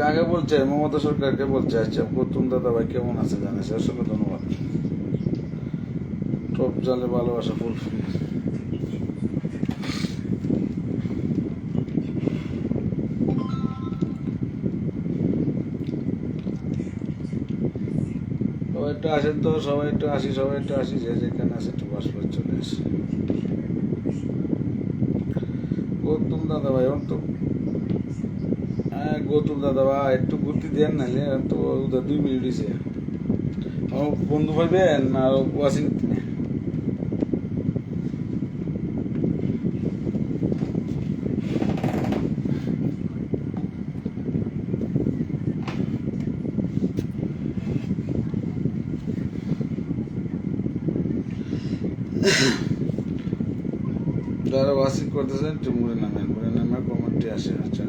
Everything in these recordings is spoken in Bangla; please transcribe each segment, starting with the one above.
কাকে বলছে? মমতা সরকারকে বলছে। আচ্ছা, প্রথম দাদা ভাই কেমন আছে জানিস? অসংখ্য ধন্যবাদ। টপ জালে ভালোবাসা ফুল সবাই একটু আসেন তো, সবাই একটু আসি, যে যেখানে আছে একটু বাস করে চলে আসি। গৌতম দাদা ভাই তো হ্যাঁ, গৌতম দাদা ভাই একটু ঘুরতে দেন, নাহলে তো 2 মিনিট হয়েছে। আমার বন্ধু ভাইবেন আর ওয়াশিং যারা ওয়াশিং করতেছেন একটু মুড়ে নামে কমেন্টে আসে। আচ্ছা,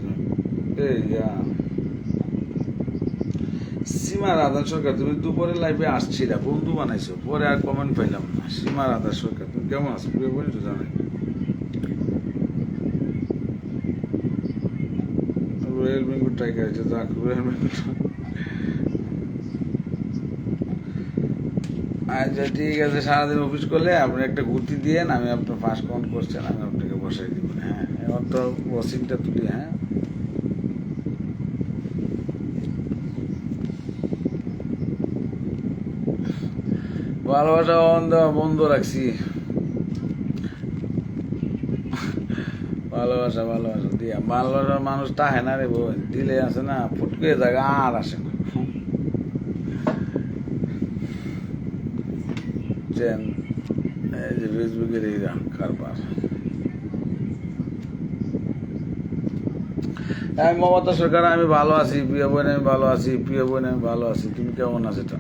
এই সীমা রাধা সরকার, তুমি দুপুরে লাইভে আসছিলা, বন্ধু বানাইছো, পরে আর কমেন্ট পাইলাম না। সীমা রাধা সরকার, তুমি কেমন আছো? প্রিয় বলি তো জানাই। রয়্যাল বেঙ্গল টাইগার আছে, যাক রয়্যাল বেঙ্গল। আচ্ছা ঠিক আছে, সারাদিন অফিস করলে আপনি একটা ঘুরতি দিয়ে আমি আপনার ফার্স্ট কমেন্ট করছেন, আমি আপনাকে বসাই দিব। হ্যাঁ, এবার তো ওয়াশিংটা তুলি। হ্যাঁ, ভালোবাসা বন্ধ রাখছি। ভালোবাসা দিয়া ভালোবাসার মানুষ তাহে না রে বোন, দিলে আছে না ফুটকে জায়গা আর আসে না। এই যে ফেসবুকের এই কারবার। আমি মমতা সরকার, আমি ভালো আছি। প্রিয় বোন আমি ভালো আছি। প্রিয় বোন আমি ভালো আছি। তুমি কেমন আছো?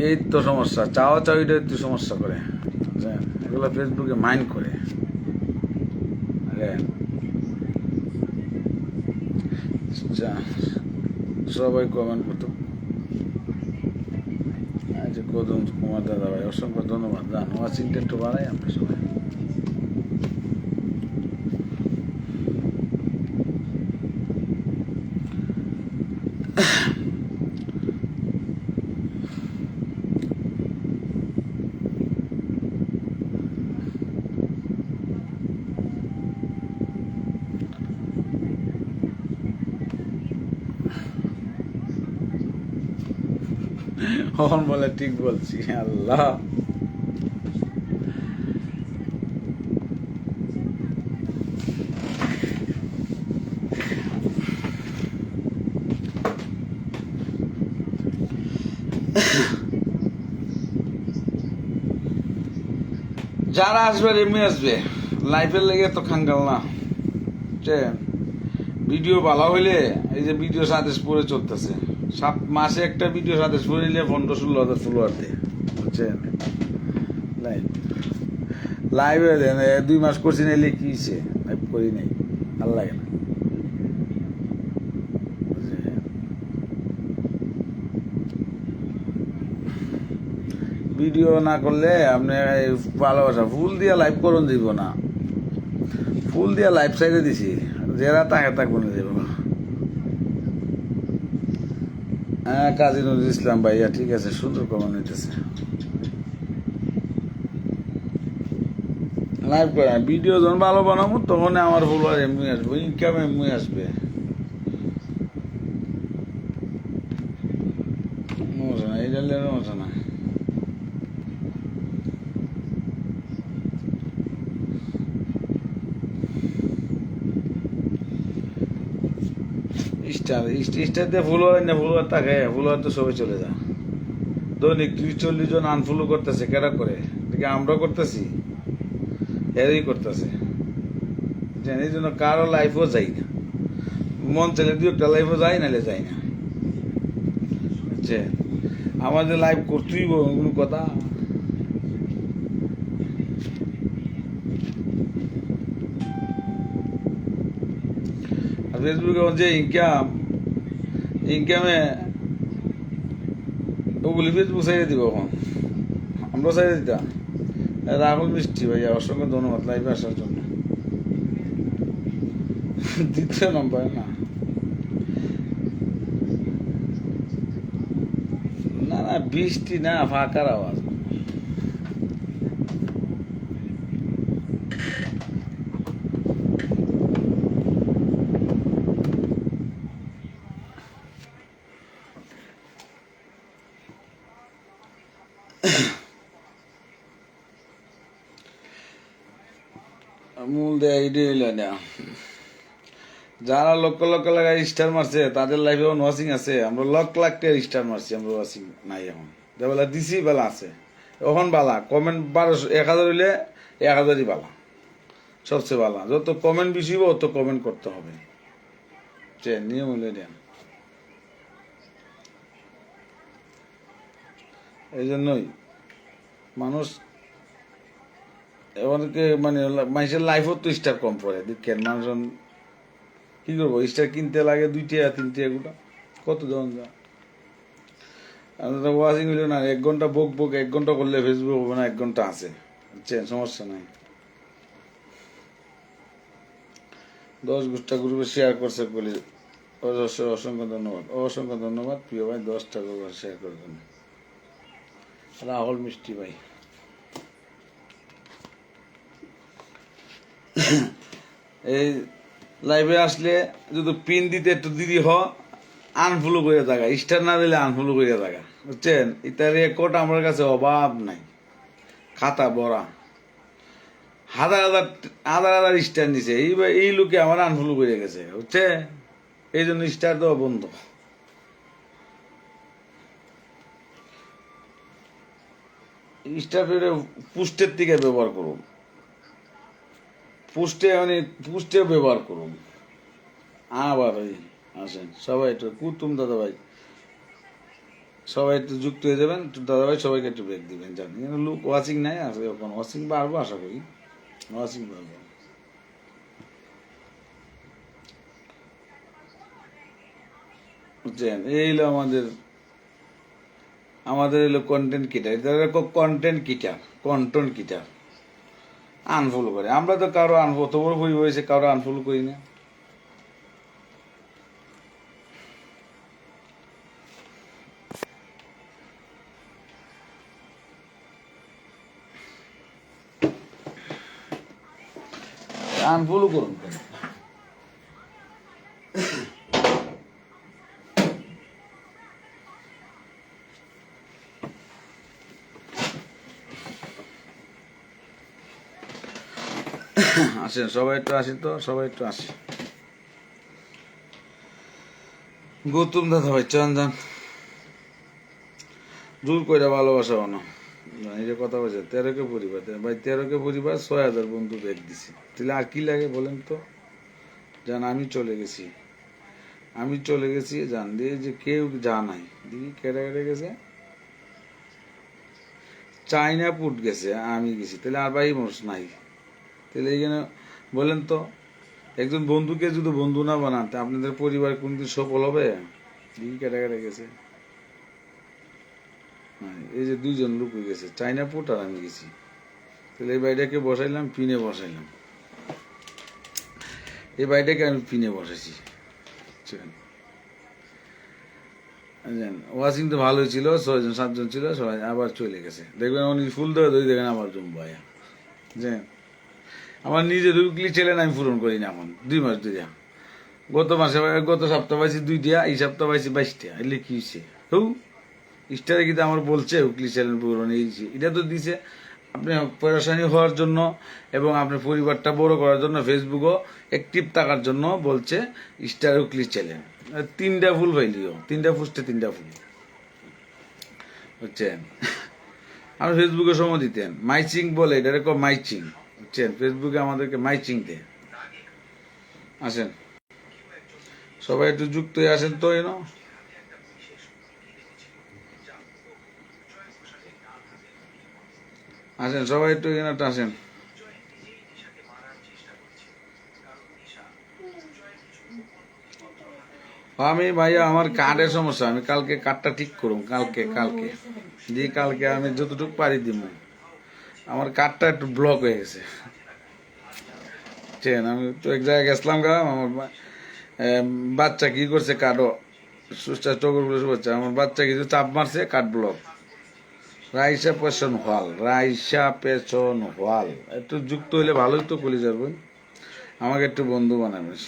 এই তো সমস্যা, চাওয়াটা একটু সমস্যা করে, এগুলো ফেসবুকে মাইন্ড করে। সবাই কমেন্ট করতো। আচ্ছা, কদম কুমার দাদা ভাই অসংখ্য ধন্যবাদ। জান ওয়াচিংটা একটু বাড়াই আমরা সবাই। হন বলে ঠিক বলছি। আল্লাহ, যারা আসবে এমনি আসবে, লাইফের লেগে তো খাঙ্গাল না। ভিডিও ভালো হইলে, এই যে ভিডিও সাজেস্ট পরে চলতেছে, 7 মাসে একটা ভিডিও সাজেস্ট করে নিলে 15-16 হাজার ফলোয়ার দেয়, বুঝছেন? লাইভে 2 মাস করছি, নাইলে কি লাইভ করি নাই, ভাল লাগে না। ভিডিও না করলে আপনি ভালোবাসা ফুল দিয়া লাইভ করুন দিব না, ফুল দিয়া লাইভ সাইডে দিছি, যারা তাকে থাকবো না দেব। হ্যাঁ, কাজী নজরুল ইসলাম ভাইয়া ঠিক আছে, সুন্দর কমেন্ট হইতেছে। লাইভ করে ভিডিও যখন ভালো বানাবো তখন আমার ফলোয়ার এমনি আসবে, ইনকাম এমনি আসবে। মজা না, এই জানলে মজা না। স্টার দিয়ে ফলোয়ার না, ফলোয়ার থাকে, ফলোয়ার তো সবাই চলে যায়। দৈনিক 30-40 জন আনফলো করতেছে, কেটা করে? আমরাও করতেছি, এরই করতেছে। এই জন্য কারো লাইফও যাই না, মন চাইলে 2-একটা লাইফও যাই, নাহলে যাই না। আমাদের লাইফ করতেই কোনো কথা। আর ফেসবুকে যে ইনকামে ওগুলি ফেসবুক সাইডে দিব, এখন আমরা সাইডে দিতাম। রাহুল মিষ্টি ভাইয়া অসংখ্য ধন্যবাদ লাইভে আসার জন্য। দ্বিতীয় নম্বরে না, না না বৃষ্টি না, ফাঁকার আওয়াজ। মূল দেয় এটাই হইল না। যারা লক্ষ লক্ষ লাগায় স্টার মারছে তাদের লাইফে এখন ওয়াচিং আছে, আমরা লক্ষ লাখ টাকা স্টার মারছি, আমরা ওয়াচিং নাই এখন। বেলা দিছি বেলা আছে এখন বালা, কমেন্ট 1200 1000 হইলে 1000ই বালা, সবচেয়ে বালা। যত কমেন্ট বেশি হইব অত কমেন্ট করতে হবে, নিয়ম হইলে দেন। এই জন্যই মানুষ এমনকি মানে মানুষের লাইফও তো স্টার কম পড়ে দেখেন। মানুষজন কি করবো, স্টার কিনতে লাগে 2 টাকা 3 টাকা গোটা, কত জন যা ওয়াচিং হইল না। 1 ঘন্টা বক বক 1 ঘন্টা করলে ফেসবুক হবে না, 1 ঘন্টা আছে, বুঝছেন, সমস্যা নাই। 10 গোষ্ঠা গ্রুপে শেয়ার করছে বলে অসংখ্য ধন্যবাদ, অসংখ্য ধন্যবাদ প্রিয় ভাই, 10টা গ্রুপে শেয়ার করার জন্য। রাহুল মিষ্টি ভাই, এই লাইভে আসলে যদি পিন দিতে একটু দিদি আনফলো করে থাকা, স্টার না দিলে আনফলো করে থাকা, বুঝছেন। এটার রেকর্ড আমার কাছে অভাব নাই, খাতা ভরা, হাজার হাজার হাজার হাজার স্টার নিছে, এই লোকে আমার আনফলো করে গেছে, বুঝছে। এই জন্য স্টার দেওয়া বন্ধ। স্টার পুস্টের থেকে ব্যবহার করুন, পুষ্টে ব্যবহার করুন। আবার ওই আসেন সবাই একটু কুতুম দাদা ভাই, সবাই একটু যুক্ত হয়ে যাবেন, দাদা ভাই সবাইকে একটু ব্রেক দিবেন, জানি লোক ওয়াচিং নাই, আসবে এখন ওয়াচিং বাড়বো, আশা করি ওয়াচিং বাড়বো। বুঝছেন, এই হলো আমাদের হলো কন্টেন্ট কিটার, কন্টেন্ট কিটার আনফলো করে। আমরা তো কারো অত বড় বই হয়েছে, কারো আনফলো করি না। আনফলো করুন। আসেন সবাই একটু আসি, তো সবাই একটু আসি। গৌতম দাদা ভাই চন্দন জোর করে ভালোবাসা না, এই যে কথা বলছে 13কে পরিবার ভাই, 13কে পরিবার 6000 বন্ধু ব্যাগ দিছে, তাহলে আর কি লাগে বলেন তো। জান আমি চলে গেছি জান দিয়ে, যে কেউ যা নাই দেখি কেটে কেটে গেছে, চাইনা পুট গেছে, আমি গেছি, তাহলে আর ভাই মানুষ নাই। তাহলে এইখানে বলেন তো, একজন বন্ধুকে যদি বন্ধু না বানাতে আপনাদের পরিবার কোনদিন সফল হবে? দেখি কেটে কেটে গেছে, এই যে 2 জন লোক হয়ে গেছে, চাইনা পুট আর আমি গেছি। তাহলে এই বাড়িটাকে বসাইলাম, পিনে বসাইলাম, এই বাড়িটাকে আমি পিনে বসাইছি। ওয়াচিং তো ভালোই ছিল, 6 জন 7 জন ছিল, সবাই আবার চলে গেছে। দেখবেন উনি ফুল ধরে ধরে দেখেন আবার জম্বাই। যে আমার নিজের উইকলি চ্যালেঞ্জ আমি পূরণ করি না এখন 2 মাস ধরে। গত সপ্তাহ পাইছি 2টা, এই সপ্তাহ পাইছি 22টা। এলে কি হয়েছে? স্টারে কিন্তু আমার বলছে উইকলি চ্যালেঞ্জ পূরণ, এটা তো দিছে আপনি পরেশানি হওয়ার জন্য এবং আপনার পরিবারটা বড় করার জন্য, ফেসবুকও অ্যাক্টিভ থাকার জন্য বলছে স্টার উইকলি চ্যালেঞ্জ। 3টা ফুল পাইলিও, 3টা পোস্টে 3টা ফুল, বুঝছেন। আপনি ফেসবুকে সময় দিতেন, মাইচিং বলে, এটা মাইচিং, বুঝছেন। ফেসবুকে আমাদেরকে মাইচিং দেয়। আসেন সবাই একটু যুক্ত হয়ে আসেন তো, আসেন সবাই একটু আসেন। আমি ভাইয়া আমার কার্ডের সমস্যা, আমি কালকে কার্ডটা ঠিক করুন, কালকে আমি যতটুকু পারি দিব। আমার কার্ডটা একটু ব্লক হয়ে গেছে। চেন আমি তো এক জায়গায় গেছিলাম গা আমার বাচ্চা কি করছে কাঠও সুস্থ টগরগুলো শুভেচ্ছা আমার বাচ্চা কিছু চাপ মারছে কাঠ ব্লক রাইসা পেছন হল রাইসা পেছন হল একটু যুক্ত হইলে ভালোই তো কলি যাবেন আমাকে একটু বন্ধু বানাবেন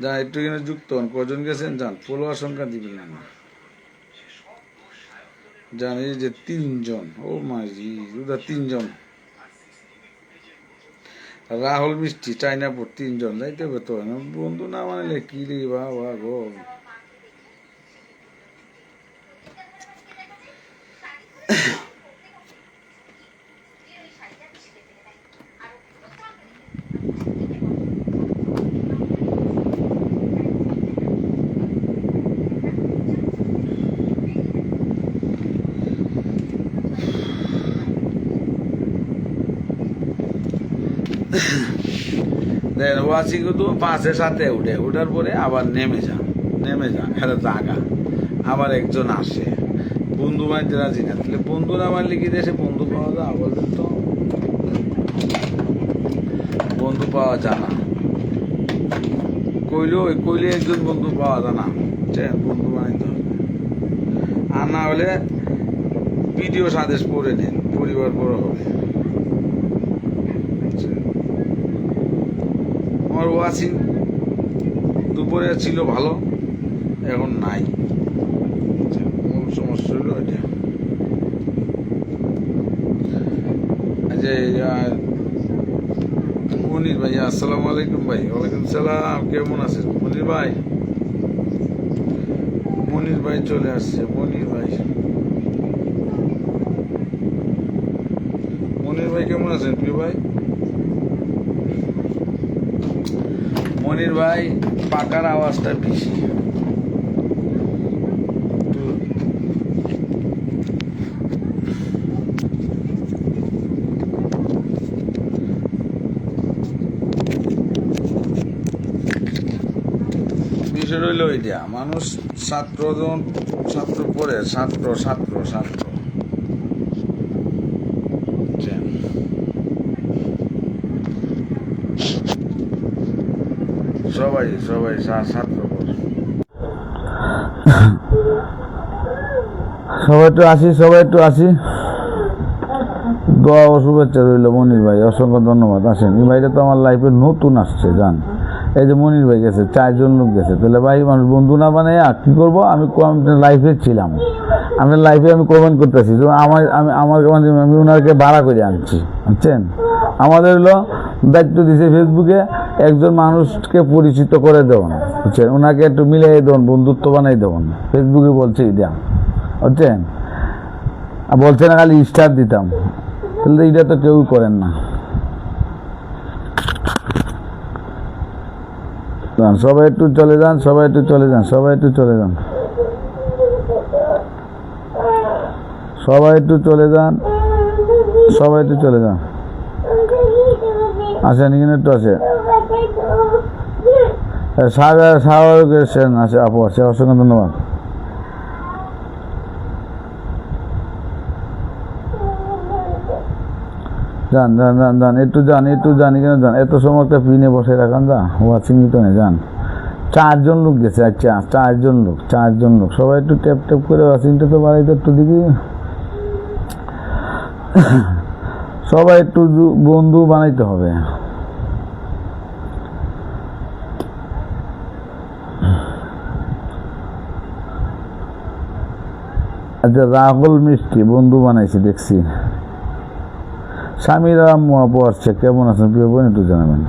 যা একটু কিনে যুক্ত হন কজন গেছেন যান ফলোয়ার সংখ্যা দিবেন না জানি যে 3 জন ও মাঝি তিনজন রাহুল মিষ্টি চাইনাপুর 3 জন যাইতে হবে তো বন্ধু না মানলে কি রে বাবা গো দেন ওয়াশিং তো 5-7 উঠে উঠার পরে আবার নেমে যা খেলে জাগা আবার একজন আসে বন্ধু বানিতে রাজি না তাহলে বন্ধু না বানলে কি দেশে বন্ধু পাওয়া যায় বলতেন তো বন্ধু পাওয়া যায় না কইলে একজন বন্ধু পাওয়া যায় না বন্ধু বানাইতে হবে আর না হলে ভিডিও সাদেশ পড়ে নেন পরিবার বড় হবে আমার ওয়াচিং দুপুরে ছিল ভালো এখন নাই মূল সমস্যা হলো এটা মনির ভাই আসসালামু আলাইকুম ভাই ওয়ালাইকুম সালাম কেমন আছেন মনির ভাই চলে আসছে মনির ভাই কেমন আছেন প্রিয় ভাই মনির ভাই পাকার আওয়াজটা বেশি বিষয় রইল এটা মানুষ ছাত্র পড়ে ছাত্র সবাই ছাত্র সবাই একটু আসি দোয়া ও শুভেচ্ছা রইল মনির ভাই অসংখ্য ধন্যবাদ আসেন এই ভাইটা তো আমার লাইফে নতুন আসছে জান এই যে মনির ভাই গেছে 4 জন লোক গেছে তাহলে ভাই মানুষ বন্ধু না বানাই কি করবো আমি লাইফে ছিলাম আমি লাইফে আমি কমেন্ট করতেছি আমি ওনাকে ভাড়া করে আনছি বুঝছেন আমাদের হলো দায়িত্ব দিছে ফেসবুকে একজন মানুষকে পরিচিত করে দেবেন বুঝছেন ওনাকে একটু মিলিয়ে দেবেন বন্ধুত্ব বানাই দেবেন ফেসবুকে বলছে এটা বুঝছেন বলছে না খালি স্টার দিতাম তাহলে এটা তো কেউ করেন না সবাই একটু চলে যান সবাই একটু চলে যান আসেন এখানে একটু আছে স্বাভাবিক এসছেন আছে আপু আছে অসংখ্য ধন্যবাদ যান একটু যান এখানে যান এত সময় একটা পিনে বসে রাখান যা ওয়াচিং তো নেই যান 4 জন লোক গেছে আচ্ছা 4 জন লোক সবাই একটু ট্যাপ করে ওয়াচিংটা তো বাড়াইতে একটু দেখি সবাই একটু বন্ধু বানাইতে হবে আচ্ছা রাহুল মিষ্টি বন্ধু বানাইছি দেখছি স্বামীরা আপু আসছে কেমন আছেন প্রিয় বোন একটু জানাবেন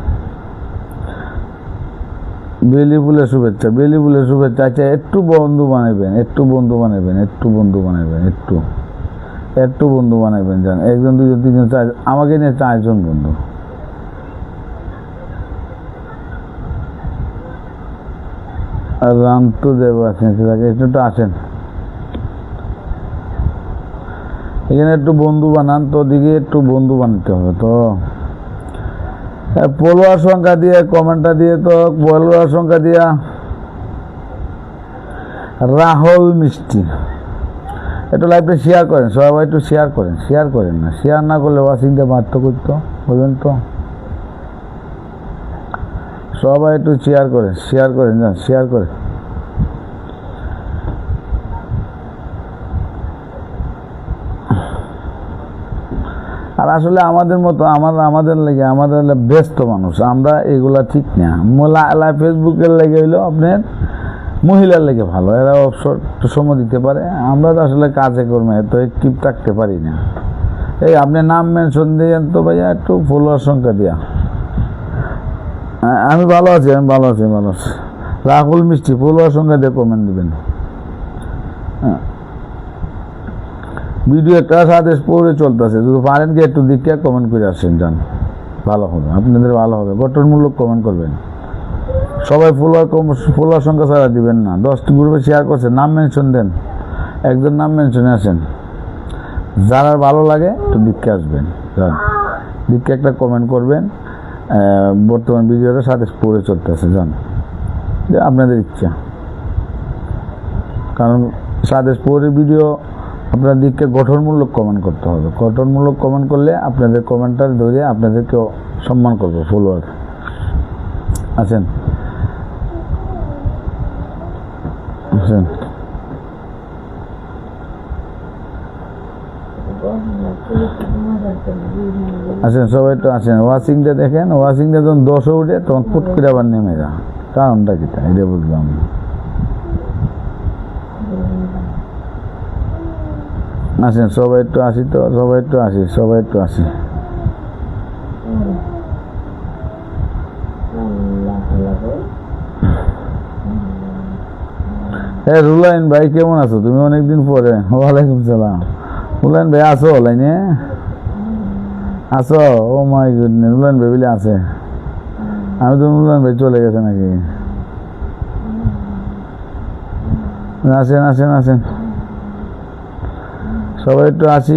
বেলি ফুলের শুভেচ্ছা আচ্ছা একটু বন্ধু বানাইবেন একটু বন্ধু বানাইবেন জান 1 জন 2 জন 3 জন 4 আমাকে নিয়ে 4 জন বন্ধু আর রামটু দেব আছেন একটু আসেন এখানে একটু বন্ধু বানান তো দিকে একটু বন্ধু বানাতে হবে তো ফলোয়ার সংখ্যা দিয়ে কমেন্টটা দিয়ে তো ফলোয়ার সংখ্যা দিয়া রাহুল মিষ্টি একটু লাইভটা শেয়ার করেন সবাই একটু শেয়ার করেন না শেয়ার না করলে ওয়াচিংটা বাধ্য করতো বলবেন তো সবাই একটু শেয়ার করেন যান শেয়ার করে। আর আসলে আমাদের মতো আমাদের লাগে আমাদের ব্যস্ত মানুষ আমরা এগুলা ঠিক না। ফেসবুকের লেগে হইলো আপনার মহিলার লেগে ভালো, এরা অবসর একটু সময় দিতে পারে। আমরা তো আসলে কাজে কর্মে এত অ্যাক্টিভ থাকতে পারি না। এই আপনি নাম মেনশন দিয়েন তো ভাইয়া, একটু ফলোয়ার সংখ্যা দিয়া। আমি ভালো আছি রাহুল মিষ্টি ফলোয়ার সংখ্যা দিয়ে কমেন্ট দিবেন। ভিডিও একটা আদেশ পড়ে চলতেছে, যদি পারেন কি একটু দিকে কমেন্ট করে আসেন যান, ভালো হবে, আপনাদের ভালো হবে। গঠনমূলক কমেন্ট করবেন। সবাই ফলোয়ার সংখ্যা ছাড়া দিবেন না। 10টি গ্রুপে শেয়ার করছেন, নাম মেনশন দেন, একজন নাম মেনশনে আসেন। যারা ভালো লাগে একটু দিকে আসবেন, দিকে একটা কমেন্ট করবেন। বর্তমান ভিডিওটা সাথে পড়ে চলতেছে যান, আপনাদের ইচ্ছা। কারণ সাথে পড়ে ভিডিও আপনার দিককে গঠনমূলক কমেন্ট করতে হবে। গঠনমূলক কমেন্ট করলে আপনাদের কমেন্টটা ধরে আপনাদেরকে সম্মান করবো। ফলোয়ার আছেন সবাই একটু আসেন। ওয়াচিংটা দেখেন, ওয়াচিংটা যখন 10 উঠে তখন ফুট করে আবার নেমে যা, কারণটা কি তা এটা বুঝলাম। আসেন সবাই একটু আসি তো, সবাই একটু আসি। রুলাইন ভাই কেমন আছো তুমি? অনেকদিন পরে। ওয়ালাইকুম সালাম। রুলাইন ভাই আছো লাইনে? আছো? ও মাই গুডনেস, রুলাইন ভাই বলে আছে। আমি তো রুলাইন ভাই চলে গেছে নাকি? আসেন সবাই একটু আসি।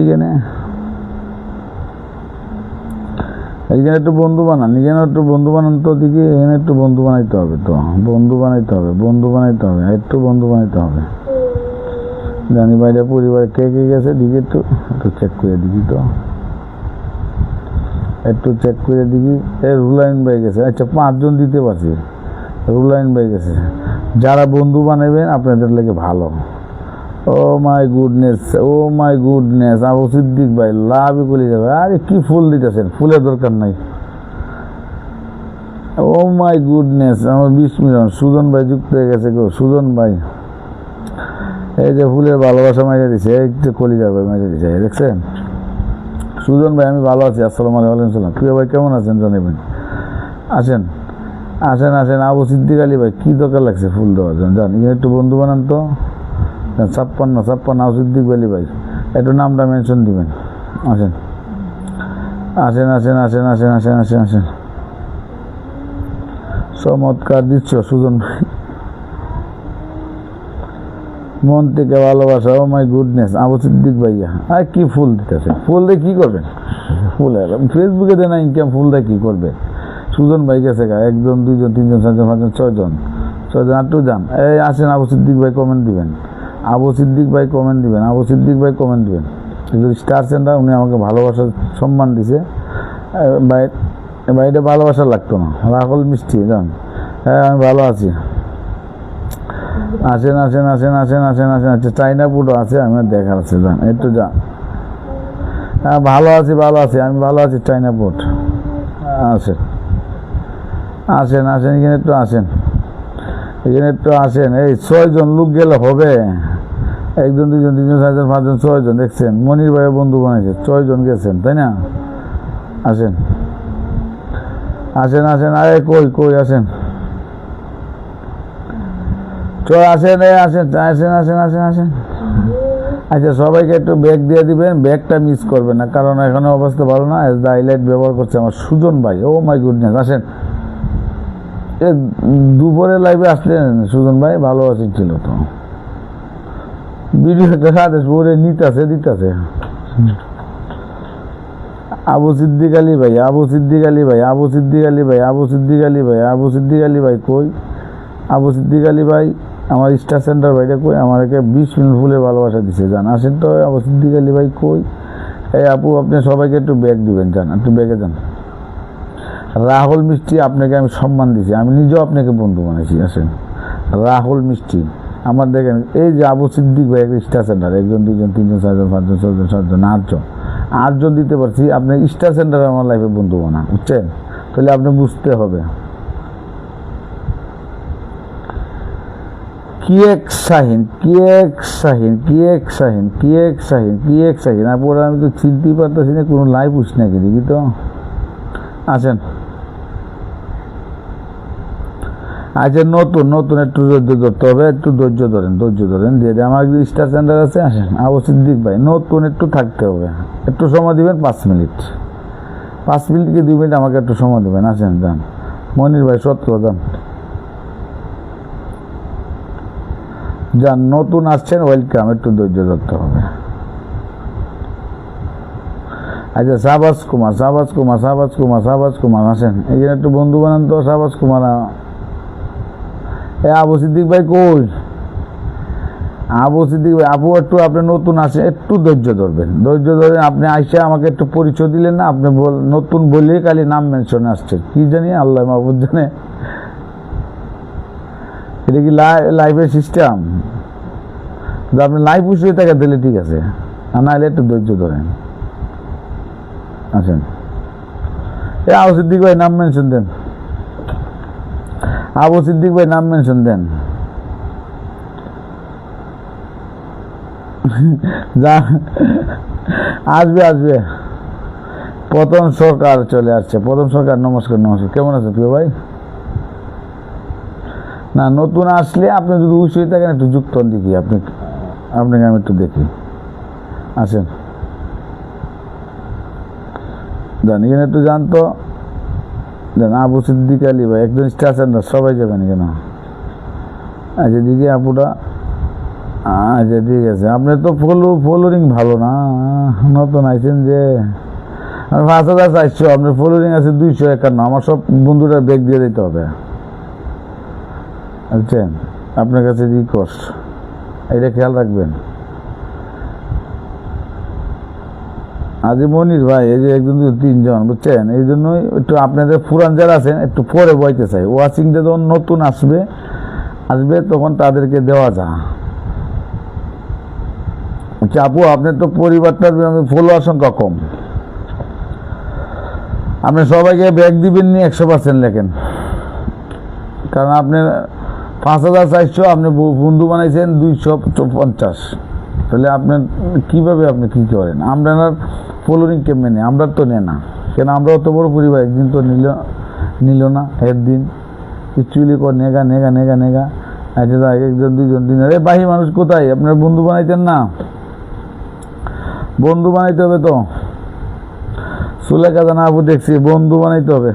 এইখানে একটু বন্ধু বানান, এখানে একটু বন্ধু বানান তো দিকে। এখানে একটু বন্ধু বানাইতে হবে, বন্ধু বানাইতে হবে, একটু বন্ধু বানাইতে হবে। জানি বাইরে পরিবার কে গেছে দিকে একটু চেক করে দিবি তো, একটু চেক করে দিবি। রুলাইন ভাই গেছে, আচ্ছা 5 জন দিতে পারছি। রুলাইন ভাই গেছে। যারা বন্ধু বানাবেন আপনাদের লাগে ভালো। ও মাই গুডনেস, আবু সিদ্দিক ভাই লাভই করে যাবে। আরে কি ফুল দিতেছেন, ফুলের দরকার নাই। ও মাই গুডনেস, আমার 20 মিলিয়ন। সুজন ভাই যুক্ত হয়ে গেছে গো, সুজন ভাই। এই যে ফুলের ভালোবাসা মাইরে দিছে, এই যে কলিজা ভাই মাইরে দিছে, দেখছেন? সুজন ভাই আমি ভালো আছি, আসসালামু আলাইকুম। প্রিয় ভাই কেমন আছেন জানাবেন। আসেন। আবু সিদ্দিক আলী ভাই কি দরকার লাগছে ফুল দেওয়ার জন্য, জান একটু বন্ধু বানান তো। 56 আবু সিদ্দিক আলী ভাই একটু নামটা মেনশন দিবেন। আসেন। চমৎকার দিচ্ছ সুজন ভাই, মন থেকে ভালোবাসা। ও মাই গুডনেস, আবু সিদ্দিক ভাইয়া আর কি ফুল দিতেছে। ফুল দিয়ে কি করবেন? ফেসবুকে দেন ইনকাম, ফুল দিয়ে কি করবে? সুজন ভাই গেছে গা, 1 জন 2 জন 3 জন 4 জন 5 জন 6 জন আটটু যান। এই আসেন, আবু সিদ্দিক ভাই কমেন্ট দিবেন। আবু সিদ্দিক ভাই কমেন্ট দিবেন। কিন্তু স্টার সেন্টার উনি আমাকে ভালোবাসার সম্মান দিছে। ভাইটা ভালোবাসা লাগতো না। রাহুল মিষ্টি যান। হ্যাঁ আমি ভালো আছি। আসেন। আচ্ছা চাইনা পুটো আছে, আমি দেখার আছে, যান একটু যান। হ্যাঁ ভালো আছি, আমি ভালো আছি। চাইনা পুট আসেন এখানে একটু আসেন। এই 6 জন লোক গেলে হবে? 1 জন 2 জন 3 জন 4 জন 5 জন 6 জন দেখছেন? মনির ভাইয়ের বন্ধু বানাইছে, 6 জন গেছেন তাই না? আসেন। আরে কই আসেন। আসেন। আচ্ছা সবাইকে একটু ব্যাগ দিয়ে দিবেন, ব্যাগটা মিস করবেন না, কারণ এখানে অবস্থা ভালো না। হাইলাইট ব্যবহার করছে আমার সুজন ভাই। ও মাই গুডনেস, আসেন। দুপুরে লাইভে আসলেন সুজন ভাই, ভালো ছিল তো। ভিডিওটা সাথে পরে দিতেছে। আবু সিদ্দিক আলী ভাই কই? আবু সিদ্দিক আলী ভাই আমার স্টার সেন্টার ভাইটা কই? আমাকে 20 মিনিট ফুলে ভালোবাসা দিছে, যান আসেন তো। আবু সিদ্দিক আলী ভাই কই? এই আপু আপনি সবাইকে একটু ব্যাগ দিবেন, যান একটু ব্যাগে যান। রাহুল মিষ্টি, আপনাকে আমি সম্মান দিছি, আমি নিজেও আপনাকে বন্ধু বানাইছি। আসেন, রাহুল মিষ্টি আমার দেখেন, এই যে আবু সিদ্দিক ভাই স্টার সেন্টার, 1 2 3 4 5 6 7 8জন দিতে পারছি, আপনি স্টার সেন্টার আমার লাইফে বন্ধু বানা, বুঝছেন? তাহলে আপনি বুঝতে হবে। তারপরে আমি তো চিনতেই পারতেছি না, কোনো লাইভ উস নাকি দেখি তো। আছেন, আচ্ছা, নতুন একটু ধৈর্য ধরতে হবে, একটু ধৈর্য ধরেন দিয়ে আমার স্টার সেন্টার আছে। আসেন আবু সিদ্দিক ভাই, নতুন একটু থাকতে হবে, একটু সময় দিবেন, 5 মিনিট, 5 মিনিট কি 2 মিনিট আমাকে একটু সময় দেবেন। আসেন, যান মনির ভাই, সত্য যান, নতুন আসছেন, ওয়েলকাম, একটু ধৈর্য ধরতে হবে। আচ্ছা, শাহবাজ কুমার আসেন, এখানে একটু বন্ধু বানান তো। শাহবাজ কুমার, আবু সিদ্দিক ভাই কই? আবু সিদ্দিক ভাই, আপু একটু আপনি নতুন আসেন, একটু ধৈর্য ধরবেন, আপনি আইসা আমাকে একটু পরিচয় দিলেন না, আপনি নতুন বললেই খালি নাম মেনশনে আসছে, কি জানি আল্লাহ মাহবুব জানে। এটা কি লাইভের সিস্টেম? আপনি লাইভ বসে টাকা দিলে ঠিক আছে, আর নাহলে একটু ধৈর্য ধরেন। আছেন, আবু সিদ্দিক ভাই নাম মেনশন দেন, আবু সিদ্দিক ভাই নাম মেনশন দেন। আসবে প্রথম সরকার চলে আসছে, প্রথম সরকার, নমস্কার। কেমন আছে প্রিয় ভাই? না, নতুন আসলে আপনি যদি উৎসাহী থাকেন একটু যুক্ত দেখি, আপনাকে আমি একটু দেখি। আসেন, জানি এখানে একটু জানতো দেন। আবু সিদ্দিক আলী ভাই, একজন স্টার সেন্টার, সবাই যাবেন কেন? আচ্ছা দিদি, আপুটা, আচ্ছা ঠিক আছে। আপনার তো ফলোরিং ভালো না, নতুন আইছেন যে। আমি 5,000 চাইছো, আপনার ফলোরিং আছে 251, আমার সব বন্ধুরা ব্যাগ দিয়ে দিতে হবে, বুঝছেন? আপনার কাছে রিকোয়েস্ট, এটা খেয়াল রাখবেন। আজ মনির ভাই, এই যে 1 2 3 জন, বুঝছেন? এই জন্যই একটু আপনাদের পুরান যারা আছেন একটু পরে বইতে চাই, ওয়াচিংটা যখন নতুন আসবে তখন তাদেরকে দেওয়া যায়। আচ্ছা আপু, আপনার তো পরিবারটার ফলোয়ার সংখ্যা কম, আপনি সবাইকে ব্যাগ দিবেন নি 100% লেখেন, কারণ আপনার 5,000 চাইছো, আপনি বন্ধু বানাইছেন 250, তাহলে আপনার কীভাবে আপনি কী করেন? আমরা ফলোরিং কেমনে নেই? আমরা তো নেই না, কেন? আমরা অত বড় পরিবার, একদিন তো নিল না, একদিন কিচ্ছুলি কর, নেগা। আচ্ছা, 1 জন 2 জন 3 জন, বাহি মানুষ কোথায়? আপনার বন্ধু বানাইতেন না? বন্ধু বানাইতে হবে তো, সুলেখা জানা আপু দেখছি, বন্ধু বানাইতে হবে।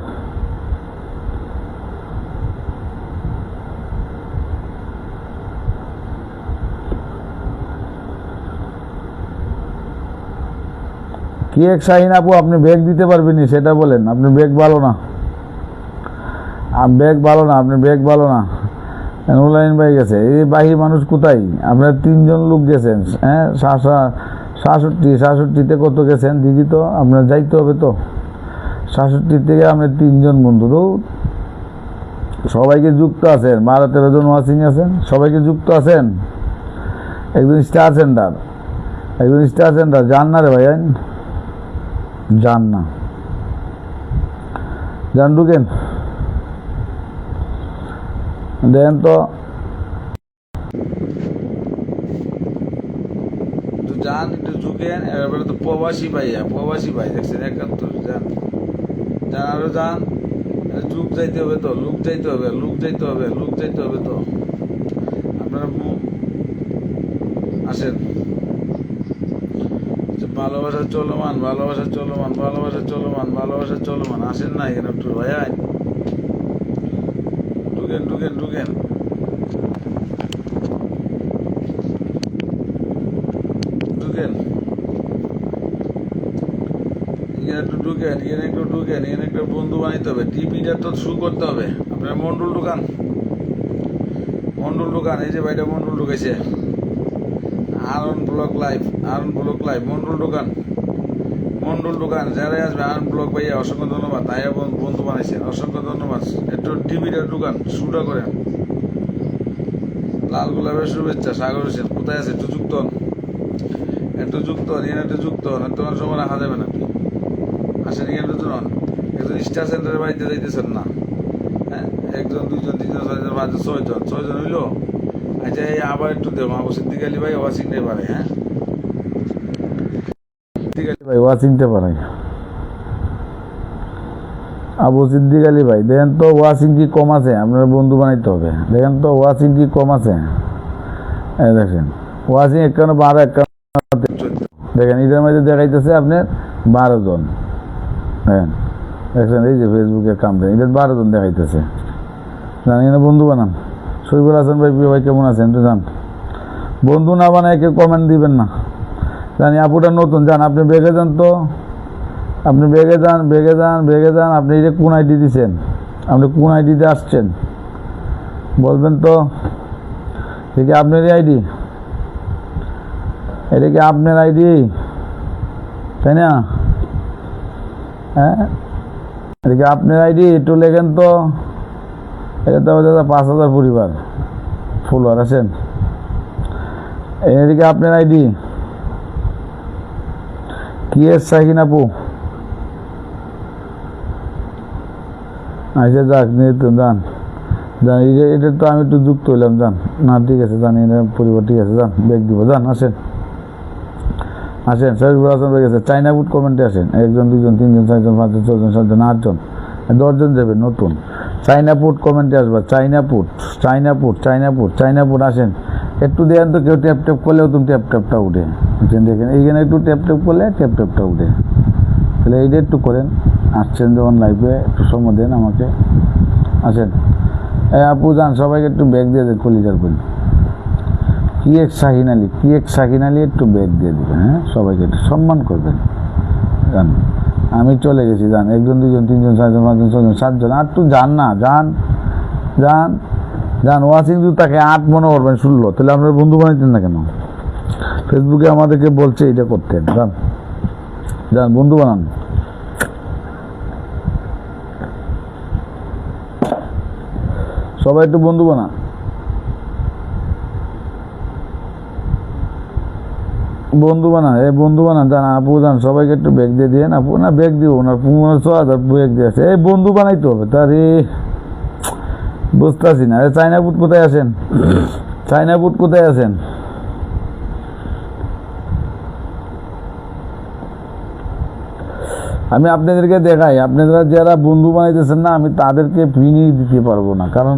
কি এক শাহিন আপু, আপনি ব্যাগ দিতে পারবেন সেটা বলেন। আপনি ব্যাগ ভালো না, আপনি ব্যাগ ভালো না। নুলাইন ভাই গেছে, এই বাহি মানুষ কোথায়? আপনার 3 জন লোক গেছেন, হ্যাঁ, 66তে কত গেছেন দিদি? তো আপনার যাইতে হবে তো, 66 থেকে আপনার 3 জন বন্ধু, তো সবাইকে যুক্ত আছেন, 12-13 জন ওয়াচিং আছেন, সবাইকে যুক্ত আছেন। একজন স্টার সেন্টার, যান না রে ভাই, যান না, যান, ঢুকেন, দেন তো যান, একটু ঢুকেন। এবারে তো প্রবাসী ভাই দেখছেন, 71, যান, আরো যান, যুগ যাইতে হবে তো, লোক যাইতে হবে তো। আপনারা আসেন, ভালোবাসা চলমান, আসেন না এখানে একটু ভাই, ঢুকেন। এখানে একটু ঢুকেন, বন্ধু বানাইতে হবে, টিভিটা তো শুরু করতে হবে। আপনার মন্ডল দোকান, এই যে ভাইটা মন্ডল ঢুকেছে, আরন ব্লক লাইভ, মন্ডল দোকান, মন্ডল দোকান যারাই আসবে ব্লগ ভাইয়া অসংখ্য ধন্যবাদ। তাইয়া বন্ধু বানাইছেন, অসংখ্য ধন্যবাদ। একটু টিভিটার দোকান শুটা করেন। লাল গোলাপের শুভেচ্ছা। সাগর হোসেন কোথায় আছে? একটু যুক্ত হন, একটু যুক্ত হন, এখানে একটু যুক্ত হন। তোমার সময় রাখা যাবে না, আসেন এখানে নতুন হন। একজন স্টার সেন্টারের বাড়িতে যাইতেছেন না? হ্যাঁ, একজন, দুইজন, তিনজন, ছয়জন, পাঁচজন, ছয়জন হইলো। আচ্ছা, এই আবার একটু দেখো আবু সিদ্দিক আলী ভাই ওয়াচিং ডে পারে। হ্যাঁ, ভাই ওয়াচিংটা পারাই। আবু সিদ্দিক আলী ভাই দেখেন তো ওয়াচিং কি কম আছে? আপনার বন্ধু বানাইতে হবে। দেখেন তো ওয়াচিং কি কম আছে? এই দেখেন ওয়াচিং 51 দেখেন এটার মধ্যে দেখাইতেছে আপনার 12 জন। হ্যাঁ দেখছেন, এই যে ফেসবুকে কামড়ে এটা 12 জন দেখাইতেছে। জানি না বন্ধু বানান। শরীফুল হাসান ভাই, প্রিয় ভাই কেমন আছেন? তো যান, বন্ধু না বানায় কেউ কমেন্ট দিবেন না। জানি আপুটা নতুন, যান আপনি বেগে যান তো, আপনি বেগে যান, বেগে যান, বেগে যান। আপনি এটা কোন আইডি দিচ্ছেন? আপনি কোন আইডিতে আসছেন বলবেন তো? ঠিক আপনারই আইডি? এটা কি আপনার আইডি, তাই না? হ্যাঁ, এটা কি আপনার আইডি? একটু লেখেন তো। এটা তো 5,000 পরিবার ফলোয়ার আছেন। এটা কি আপনার আইডি? কি এস শাহিন আপু? আচ্ছা যাক, নিয়ে তো যান যান। এটা তো আমি একটু যুক্ত হইলাম, যান। না ঠিক আছে, জানি এটা পরিবার, ঠিক আছে, যান ব্যাগ দিব, যান আসেন আসেন। শরীফুল হাসান হয়ে গেছে। চাইনা ফুড কমেন্টে আসেন। 1 জন 2 জন 3 জন 4 জন 5 জন 6 জন 7 জন 8 জন 10 জন যাবে নতুন। চাইনা ফুড কমেন্টে আসবা। চাইনা ফুড, চাইনা ফুড, চাইনা ফুড, চাইনা ফুড আসেন। একটু দেখেন তো, কেউ ট্যাপ ট্যাপ করলেও তুমি ট্যাপ ট্যাপটা উঠে দেখেন। এইখানে একটু ট্যাপ ট্যাপ করলে ট্যাপ ট্যাপটা উঠে। তাহলে এইটা একটু করেন। আসছেন যখন লাইভে একটু সময় দেন আমাকে। আসেন আপু, যান সবাইকে একটু ব্যাগ দিয়ে দেন। কলিজার বলি কি এক শাহিন আলী, কি এক শাহিন আলী, একটু ব্যাগ দিয়ে দেবেন। হ্যাঁ, সবাইকে একটু সম্মান করবেন। যান, আমি চলে গেছি, যান। 1 জন 2 জন 3 জন 4 জন 5 জন 6 জন 7 জন। আর তো যান না, যান যান যান। ওয়াচিং যদি তাকে 8 মনে করবেন 16, তাহলে আপনার বন্ধু বানাইতেন না কেন? ফেসবুকে আমাদেরকে বলছে এটা করতেন। যান যান, বন্ধু বানান। সবাই একটু বন্ধু বানান, বন্ধু বানান, বন্ধু বানান। যান আপু, যান সবাইকে একটু ব্যাগ দিয়ে দিয়েন। আপু না ব্যাগ দিব না, 15,000 ব্যাগ দিয়ে আছে। এই বন্ধু বানাইতে হবে তার। বুঝতে পারছি না। চাইনা ফুড কোথায় আছেন? চাইনা ফুড কোথায় আছেন? আমি আপনাদেরকে দেখাই, আপনারা যারা বন্ধু বানাইতেছেন না, আমি তাদেরকে ফ্রি নিয়ে দিতে পারবো না। কারণ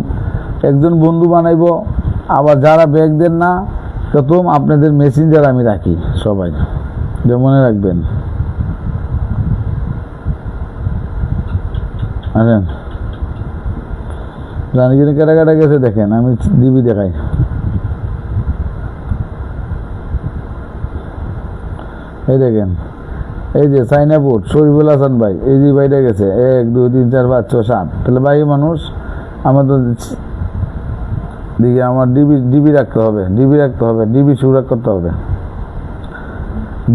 একজন বন্ধু বানাইবো, আবার যারা ব্যাগ দেন না, প্রথম আপনাদের মেসেঞ্জার আমি রাখি সবাই, যে মনে রাখবেন। আসেন, জানগিরি কেটা গেছে দেখেন, আমি দিবি দেখাই। এই দেখেন, এই যে চাইনা ফুড শরীফুল হাসান ভাই, এই যে ভাইটা গেছে 1 2 3 4 5 6 7। তাহলে ভাই মানুষ আমাদের দিকে আমার ডিবি রাখতে হবে, ডিবি রাখতে হবে, ডিবি সুরা করতে হবে,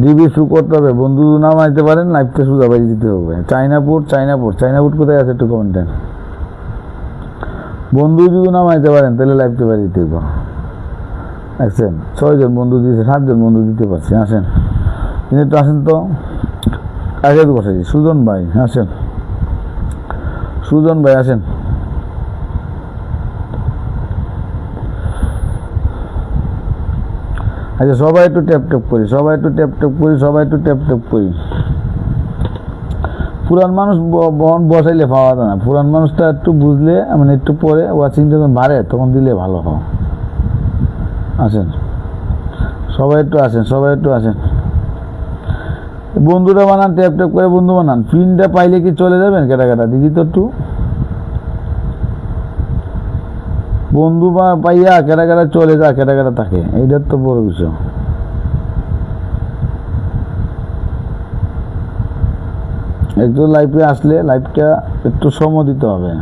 ডিবি শু করতে হবে। বন্ধু নাম আনতে পারেন, লাইভটা সুদা বাড়ি দিতে হবে। চাইনা ফুড, চাইনা ফুড, চাইনা ফুড কোথায় আছে একটু কমেন্ট দেন। বন্ধু যদি নাম আনতে পারেন তাহলে লাইভটা বাড়ি দিতে হবে। দেখছেন 6 জন বন্ধু দিয়েছে, 7 জন বন্ধু দিতে পারছি। আসেন একটু আসেন তো, আগে তো বসেছি। সুজন ভাই আসেন, সুজন ভাই আসেন। আচ্ছা সবাই একটু ট্যাপ ট্যাপ করি, সবাই একটু ট্যাপ ট্যাপ করি, সবাই একটু ট্যাপ ট্যাপ করি। পুরান মানুষ বসাইলে পাওয়া যায় না। পুরান মানুষটা একটু বুঝলে, মানে একটু পরে ওয়াচিং যখন বাড়ে তখন দিলে ভালো হয়। আসেন সবাই একটু আসেন, সবাই একটু আসেন। বন্ধুরা বানান, ট্যাপ ট্যাপ করে বন্ধু বানান। পিনটা পাইলে কি চলে যাবেন? কেটা দিদি তো একটু বন্ধু পাইয়া কেটা চলে যা, কেটা থাকে, এইটার তো বড় বিষয়। একটু লাইভে আসলে লাইভটা একটু সময় দিতে হবে।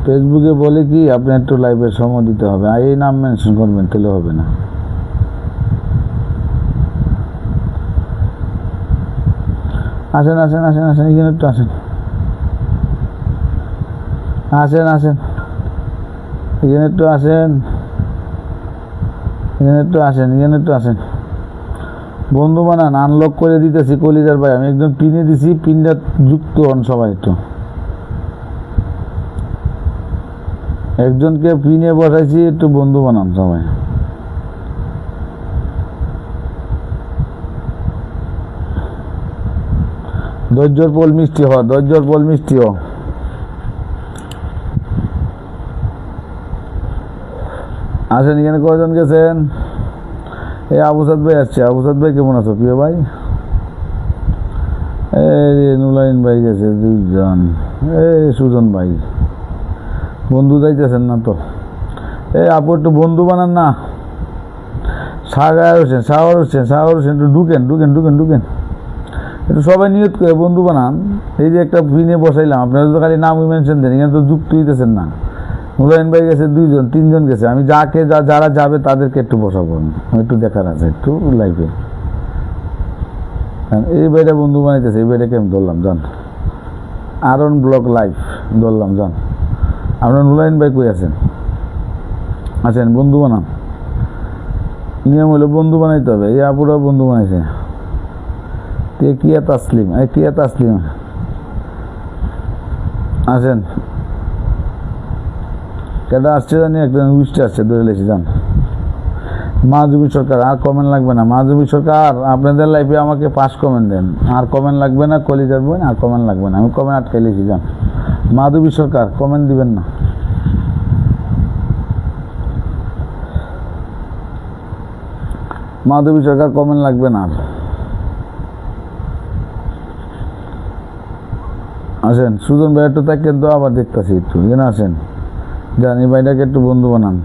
ফেসবুকে বলে কি আপনি একটু লাইভের সময় দিতে হবে, আর এই নাম মেনশন করবেন, তাহলে হবে না। আসেন আসেন আসেন আসেন, এখানে একটু আসেন, আসেন আসেন, এখানে একটু আসেন, এখানে একটু আসেন, এখানে একটু আসেন। বন্ধু বানান, আনলক করে দিতেছি কলিজার ভাই, আমি একদম পিনে দিছি, পিনটা যুক্ত হন সবাই একটু। একজনকে পিনে বসাইছি, একটু বন্ধু বানান সবাই। ধৈর্যর ফল মিষ্টি হ, ধৈর্যর ফল মিষ্টি হ। আসেন, এখানে কয়জন গেছেন? এই আবুসাদ ভাই আসছে। আবুসাদ ভাই কেমন আছো প্রিয় ভাই? এই নুলাইন ভাই গেছে দুইজন। এই সুজন ভাই, বন্ধু যাইতেছেন না তো? এই আপু একটু বন্ধু বানান না। সাগর হোসেন, সাগর হোসেন, সাগর হোসেন, একটু ঢুকেন ঢুকেন ঢুকেন ঢুকেন, একটু সবাই নিয়ত করে বন্ধু বানান। এই যে একটা পিনে বসাইলাম, আপনারা তো খালি নাম মেনশন দেন, এখানে তো যুক্ত হইতেছেন না। নুলাইন ভাই গেছে দুইজন, তিনজন গেছে। আমি যারা যাবে তাদেরকে একটু বসাবো, একটু দেখার আছে একটু লাইভে। এই ভাইটা বন্ধু বানাইতেছে, এই ভাইটাকে আমি ধরলাম, যান। আরন ব্লগ লাইভ ধরলাম, যান। আপনার নুলাইন ভাই কই আছেন? আছেন, বন্ধু বানান। নিয়ম হলো বন্ধু বানাইতে হবে। এই আপুরাও বন্ধু বানাইছে। কিয়া তাসলিম, এই কিয়া তাসলিম আছেন। কেটা আসছে জানি, একজন উইস্টে আসছে, ধরে লেছি, যান। মাধবী সরকার, আর কমেন্ট লাগবে না। মাধবী সরকার, আপনাদের লাইফে আমাকে 5 কমেন্ট দেন, আর কমেন্ট লাগবে না। কলিজার বোন, আর কমেন্ট লাগবে না, আমি কমেন্ট আটকে লিখি, যান। মাধবী সরকার, কমেন্ট দিবেন না। মাধবী সরকার, কমেন্ট লাগবে না। আসেন, সুজন ভাই একটু থাকেন তো, আবার দেখতেছি একটু, এখানে আসেন, যান। এই ভাইটাকে একটু বন্ধু বানান।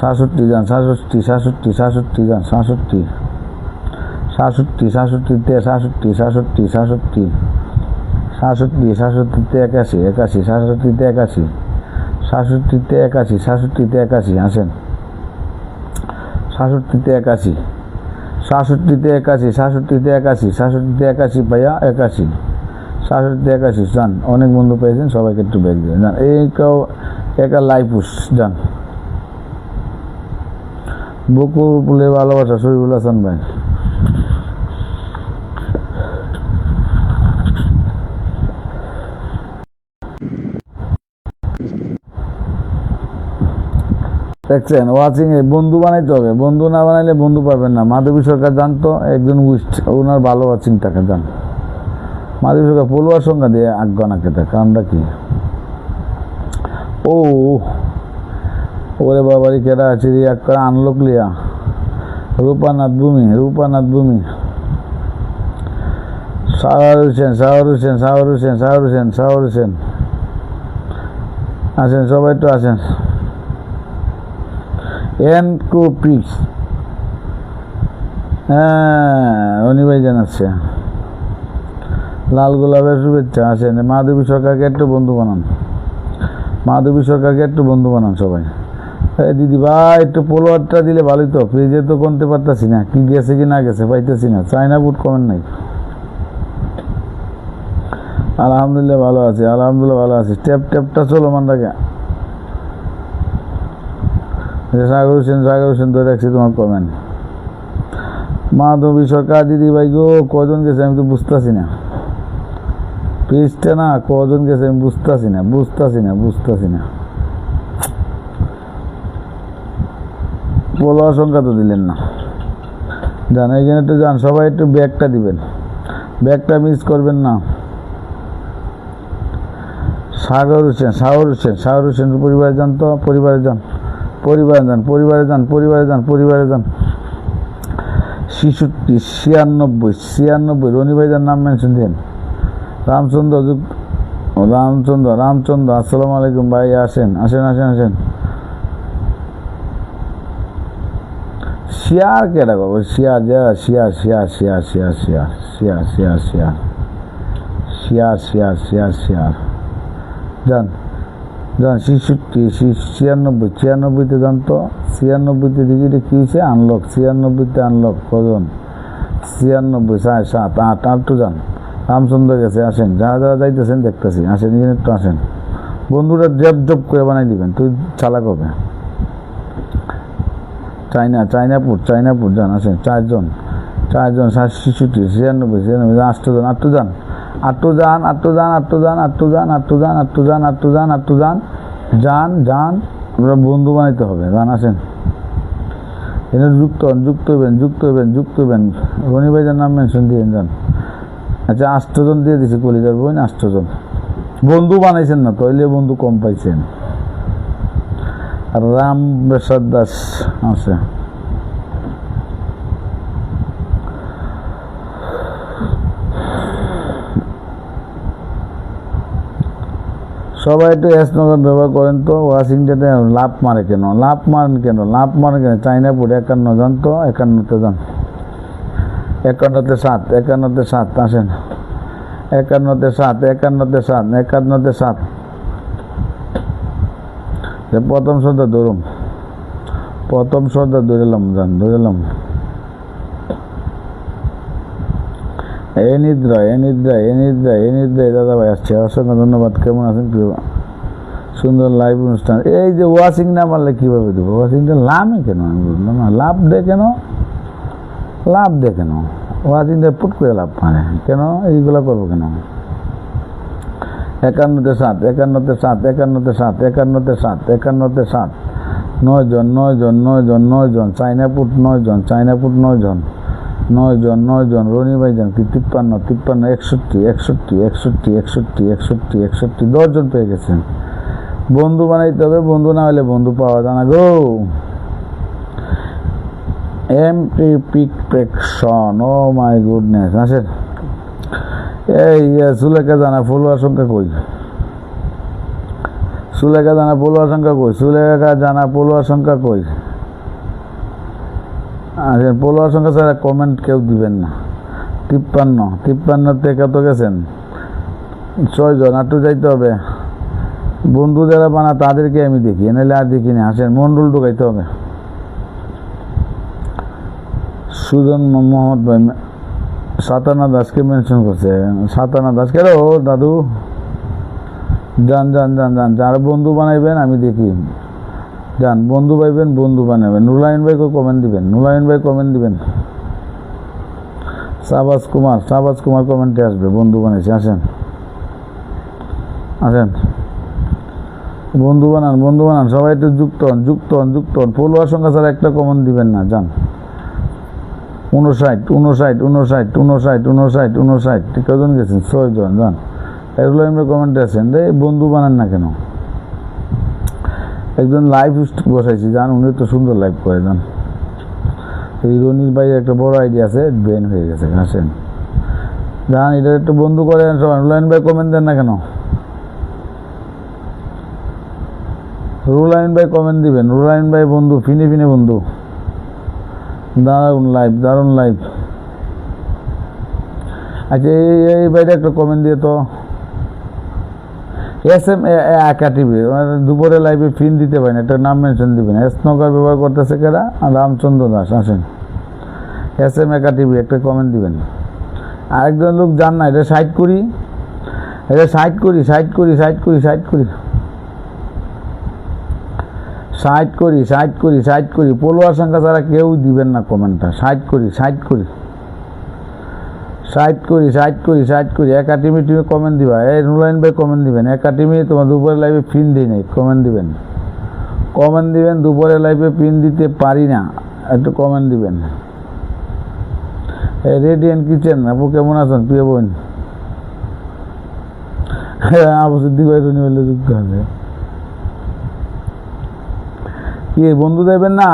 67 যান, 67 67 67 যান, 67 67 67 67 67 67 67 67 81 81 67 81 67 81 67 81, আসেন। 67 81 67 81 67 81 67 81 ভাইয়া, 81 67 81, যান। অনেক বন্ধু পেয়েছেন, সবাইকে একটু ব্যাগ দিয়ে যান। এই কেউ একা লাইপুস, যান। বকুল ফুলে ভালোবাসা, শরীফুল হাসান ভাই। দেখছেন, ওয়াচিং এ বন্ধু বানাইতে হবে, বন্ধু না বানাইলে বন্ধু পাবেন না। মাধবী সরকার জানতো, একজন উইস্ট, ওনার ভালো ওয়াচিং টাকা, যান। মাধবী সরকার পলুয়ার সংখ্যা দিয়ে আজ্ঞা না খেতে, কারণটা কি? ও ওরে বাবারি, কেটা আছে রিয়াক্ট করে আনলোক লিয়া। রূপানাথ ভূমি, রূপানাথ ভূমি, সাগর হোসেন, সাগর হোসেন, সাগর হোসেন, সাগর হোসেন, সাগর হোসেন, আসেন সবাই একটু আসেন। এনকোপিক্স, হ্যাঁ, রনি ভাই জানাচ্ছে। লাল গোলাপের শুভেচ্ছা, আসেন। মাধবী সরকারকে একটু বন্ধু বানান। মাধবী সরকারকে একটু বন্ধু বানান সবাই। এই দিদি ভাই, একটু পোলোয়ারটা দিলে ভালোই তো, ফ্রিজে তো কোনতে পারতাছি না, কি গেছে কি না গেছে পাইতেছি না। চায়না বুট কমেন্ট নাই। আলহামদুলিল্লাহ ভালো আছি, আলহামদুলিল্লাহ ভালো আছি। ট্যাপটা চলো মান থাকে। সাগর হোসেন, সাগর হোসেন ধরে রাখছি তোমার কমেন্ট। মাধবী সরকার দিদি ভাই গো, কজন গেছে আমি তো বুঝতেছি না। পেজটা না, কজন গেছে আমি বুঝতেছি না, বুঝতেছি না। বলার সংখ্যা তো দিলেন না, যান। এখানে একটু যান, সবাই একটু ব্যাগটা দিবেন, ব্যাগটা মিস করবেন না। সাগর হোসেন, সাগর হোসেন, সাগর হোসেন পরিবারে যান তো, পরিবারে যান, পরিবারে যান, পরিবারে যান, পরিবারে যান, পরিবারে যান। 66 96 96, রনি ভাইজার নাম মেনশন দিন। রামচন্দ্র, রামচন্দ্র, আসসালামু আলাইকুম ভাই, আসেন আসেন আসেন আসেন। শিয়ার কেটা করবো? শিয়ার যা, শিয়ার শিয়ার শিয়ার শিয়ার শিয়ার শিয়ার শিয়ার শিয়ার শিয়ার শিয়ার শিয়ার শিয়ার যান যান 96 যান তো 96 দিকে এটা কী হয়েছে আনলক 96 আনলক কজন 96 6 7 8 8 যান রামচন্দ্র গেছে আসেন যারা যারা যাইতেছেন দেখতেছি আসেন এখানে একটু আসেন বন্ধুরা জব করে বানাই দিবেন তুই চালাক হবে চাইনাপুর যান আসেন চারজন 66 96 যান আমরা বন্ধু বানাইতে হবে গান আসেন এখানে যুক্ত হবেন রনি ভাইজার নাম মেনশন দিয়ে যান আচ্ছা 8 জন দিয়ে দিছি কলিজার বোন 8 জন বন্ধু বানাইছেন না তইলে বন্ধু কম পাইছেন আর রাম প্রসাদ দাস আছে সবাই একটু নগর ব্যবহার করেন তো ওয়াশিংটনে লাভ মারে কেন চাইনাপুর 51 যান তো 51 যান 51 7 আসেন 51 7 প্রথম সর্দার ধরলাম এ নিদ্রা দাদা ভাই আসছে অসংখ্য ধন্যবাদ কেমন আছেন প্রিয় সুন্দর লাইভ অনুষ্ঠান এই যে ওয়াশিং না মারলে কীভাবে দেবো ওয়াশিংটা লাভে কেন আমি বুঝলাম না লাভ দে কেন ওয়াশিংটা পুট করে লাভ মানে কেন এইগুলো করবো কেন 51 7 9 জন চাইনাপুর 9 জন রনি ভাই যান কি 53 61 10 জন পেয়ে গেছেন বন্ধু বানাইতে হবে বন্ধু না হলে বন্ধু পাওয়া যায় না গো এমপ্রিকশন ও মাই গুডনেস আসেন এই সুলেখা জানা ফলোয়ার সংখ্যা কই সুলেখা জানা ফলোয়ার সংখ্যা কই আচ্ছা ফলোয়ার সংখ্যা ছাড়া কমেন্ট কেউ দিবেন না 53 কত গেছেন 6 জন একটু যাইতে হবে বন্ধু যারা বানা তাদেরকে আমি দেখি নাহলে আর দেখি না আসেন মন্ডল ঢুকাইতে হবে সুজন মোহাম্মদ ভাই সাতানা দাসকে মেনশন করছে সাতানা দাস কেন দাদু যান যারা বন্ধু বানাইবেন আমি দেখি যান বন্ধু পাইবেন বন্ধু বানাবেন নুলায়ন ভাই কমেন্ট দিবেন সাবাস কুমার কমেন্টে আসবে বন্ধু বানাইছে আসেন বন্ধু বানান সবাই একটু যুক্ত হন ফলোয়ার সংখ্যা ছাড়া একটা কমেন্ট দিবেন না যান 59 কজন গেছেন 6 জন যান এগুলো আমি কমেন্টে আছেন রে বন্ধু বানান না কেন একজন লাইভ বসাইছি জান উনি তো সুন্দর লাইভ করে যান এই রনির ভাই একটা বড় আইডিয়া আছে ব্রেন হয়ে গেছে আসেন জান এটা একটু বন্ধু করেন সবাই রুলায়ন ভাই কমেন্ট দেন না কেন রুলায়ন ভাই কমেন্ট দিবেন রুলায়ন ভাই বন্ধু ফিনে বন্ধু দারুণ লাইভ আচ্ছা এই ভাইটা একটা কমেন্ট দিয়ে তো SM একাটিভি দুপুরে লাইভে ফিন দিতে পারেন একটা নাম মেনশন দিবেন স্নোকার ব্যবহার করতেছে কেরা রামচন্দ্র দাস আসেন SM একাটিভি একটা কমেন্ট দিবেন আরেকজন লোক জান না এটা সাইড করি ফলোয়ার সংখ্যা ছাড়া কেউ দিবেন না কমেন্টটা সাইড করি একাডেমি টিমে কমেন্ট দিবা এই নুলাইন ভাই কমেন্ট দিবেন একাডেমি তোমার দুপুরে লাইভে পিন দিই নাই কমেন্ট দিবেন দুপুরে লাইভে পিন দিতে পারি না একটু কমেন্ট দিবেন রেডিয়েন্ট কিচেন আপু কেমন আছেন প্রিয় বোন আপু সিদ্ধি ভাই যুক্ত আছে কি বন্ধু যাবেন না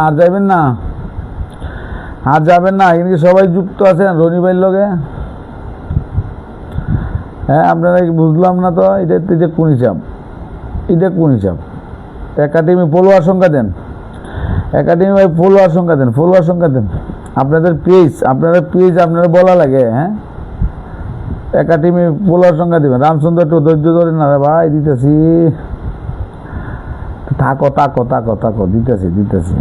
আর যাবেন না এখানে সবাই যুক্ত আছেন রনি ভাইয়ের লগে হ্যাঁ আপনারা বুঝলাম না তো এটা কোন হিসাব একাডেমি ফলোয়ার সংখ্যা দেন ফলোয়ার সংখ্যা দেন আপনাদের পেজ আপনারা বলা লাগে হ্যাঁ একাডেমি পোলার সংখ্যা দিবেন। রামচন্দ্র একটু ধৈর্য ধরেন না রে ভাই, দিতেছি, থাকো থাকো থাকো থাকো, দিতেছি দিতেছি।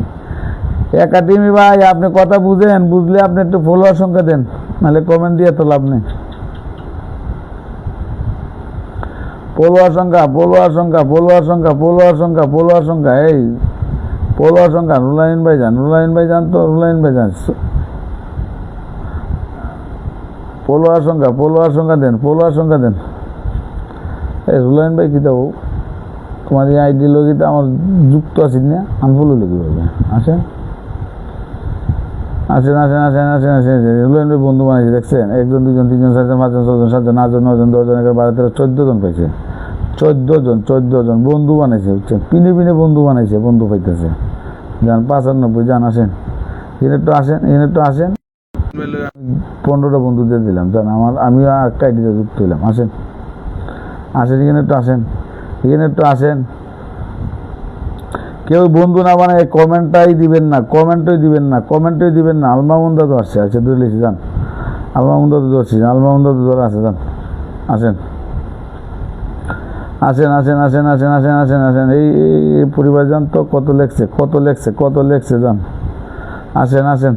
একাডেমি ভাই আপনি কথা বুঝেন, বুঝলে আপনি একটু ফলোয়ার সংখ্যা দেন, নাহলে কমেন্ট দিয়ে তো লাভ নেই। ফলোয়ার সংখ্যা, ফলোয়ার সংখ্যা, ফলোয়ার সংখ্যা, ফলোয়ার সংখ্যা, ফলোয়ার সংখ্যা, এই ফলোয়ার সংখ্যা। রুলাইন ভাই যান, রুলাইন ভাই যান, তো রুলাইন ভাই যান। ফলোয়ার সংখ্যা, ফলোয়ার সংখ্যা দেন, ফলোয়ার সংখ্যা দেন। এই রুলাইন ভাই কী দেবো, তোমার এই আইডি লগিতে আমার যুক্ত আছেন না, আনফলো লগি বলবে। আসেন আসেন আসেন আসেন আসেন আসেন। রুলাইন ভাই বন্ধু বানাইছে দেখছেন, 1 জন 2 জন 3 জন 4 জন 5 জন 6 জন 7 জন 8 জন 9 জন 10 জন 11 12 13 14 জন পাইছে। 14 জন বন্ধু বানাইছে, বুঝছেন, পিনে পিনে বন্ধু বানাইছে, বন্ধু পাইতেছে। যান 95 যান, আসেন এখানে একটু আসেন, এখানে একটু আসেন। 15টা বন্ধু দিয়ে দিলাম, জান আমিও একটা আইডিতে যুক্ত হইলাম। আসেন আসেন, এখানে একটু আসেন, এখানে একটু আসেন। কেউ বন্ধু না বানায় কমেন্টটাই দিবেন না, কমেন্টই দিবেন না, কমেন্টই দিবেন না। আলমামুন্দা তো আসছে, আচ্ছা ধরেছি, যান আলমামুন্দা তো ধরছি, আলমামুন্দা তো ধরে আছে, যান আসেন আসেন আসেন আসেন আসেন আসেন আসেন আসেন। এই পরিবার যান তো, কত লেখছে কত লেখছে কত লেখছে, যান আসেন আসেন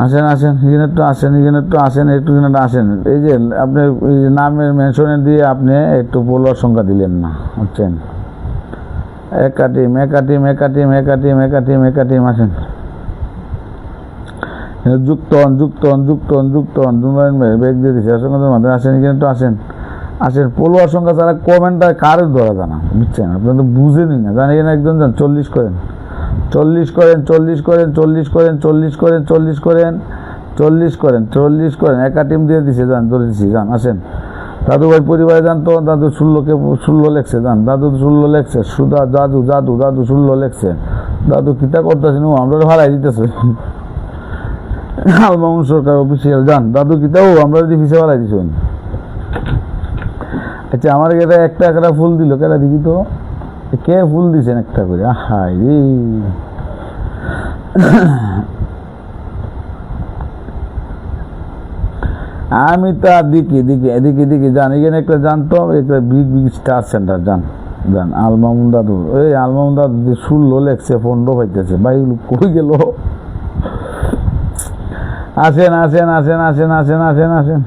আসেন আসেন, এখানে একটু আসেন, এখানে একটু আসেন, একটু এখানে আসেন। এই যে আপনি নামের মেনশনে দিয়ে আপনি একটু ফলোয়ার সংখ্যা দিলেন না, বুঝছেন। একাটিম একাটিম একাটিম একাটিম একাটিম একাটিম, আসেন যুক্ত হন যুক্ত হন যুক্ত হন যুক্ত হন। দুলাইন ভাই ব্যাগ দিয়ে দিচ্ছে, অসংখ্য মাধ্যমে আসেন, এখানে একটু আসেন আসেন। ফলোয়ার সংখ্যা ছাড়া কমেন্টটা কারো ধরা জানা, বুঝছেন, আপনি তো বুঝেনই না। জান এখানে একজন যান, 40 করেন, 40 করেন, 40 করেন, 40 করেন, 40 করেন, 40 করেন, 40 করেন, 40 করেন। একা টিম দিয়ে দিছে, যান ধরে দিচ্ছি, যান আসেন। দাদু ভাই পরিবারে যান তো, দাদু 16 লেখছে, যান দাদু 16 লেখছে, সুদা দাদু দাদু দাদু 16 লেখছে। দাদু কিতা করতেছেন, ও আমরা হারাই দিতেছে। আলমামুন সরকার অফিসিয়াল, যান দাদু কিতা, ও আমরা যদি ফিসে হারাই দিছেন। আচ্ছা আমার এটা একটা একটা ফুল দিল, কেটা দিবি তো, কে ফুল দিছেন একটা করে, হাই রে। আমি তো দিকে দিকে এদিকে দিকে যান, এখানে একটা জানতো, একটা বিগ বিগ স্টার সেন্টার, যান যান। আলমামুন দাদু, এই আলমামুন দাদু 16 লেখছে, 15 পাইতেছে, ভাই কই গেল। আসেন আসেন আসেন আসেন আসেন আসেন আসেন।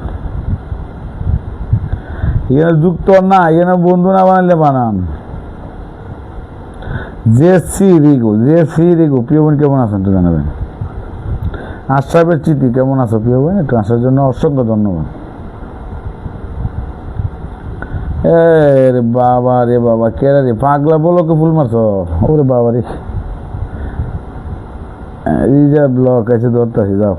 এখানে যুক্ত না, এখানে বন্ধু না বানাইলে বানান। জেসি রিগু প্রিয় বোন কেমন আছেন তো জানাবেন। আশরাফের চিঠি কেমন আছো প্রিয় বোন, একটু আসার জন্য অসংখ্য ধন্যবাদ। রে বাবা রে বাবা, কেরা রে পাগলা বলো কে ফুল মারছ, ওরে বাবা রে। রিজার্ভ ব্লক আছে, ধরতেছি, যাও।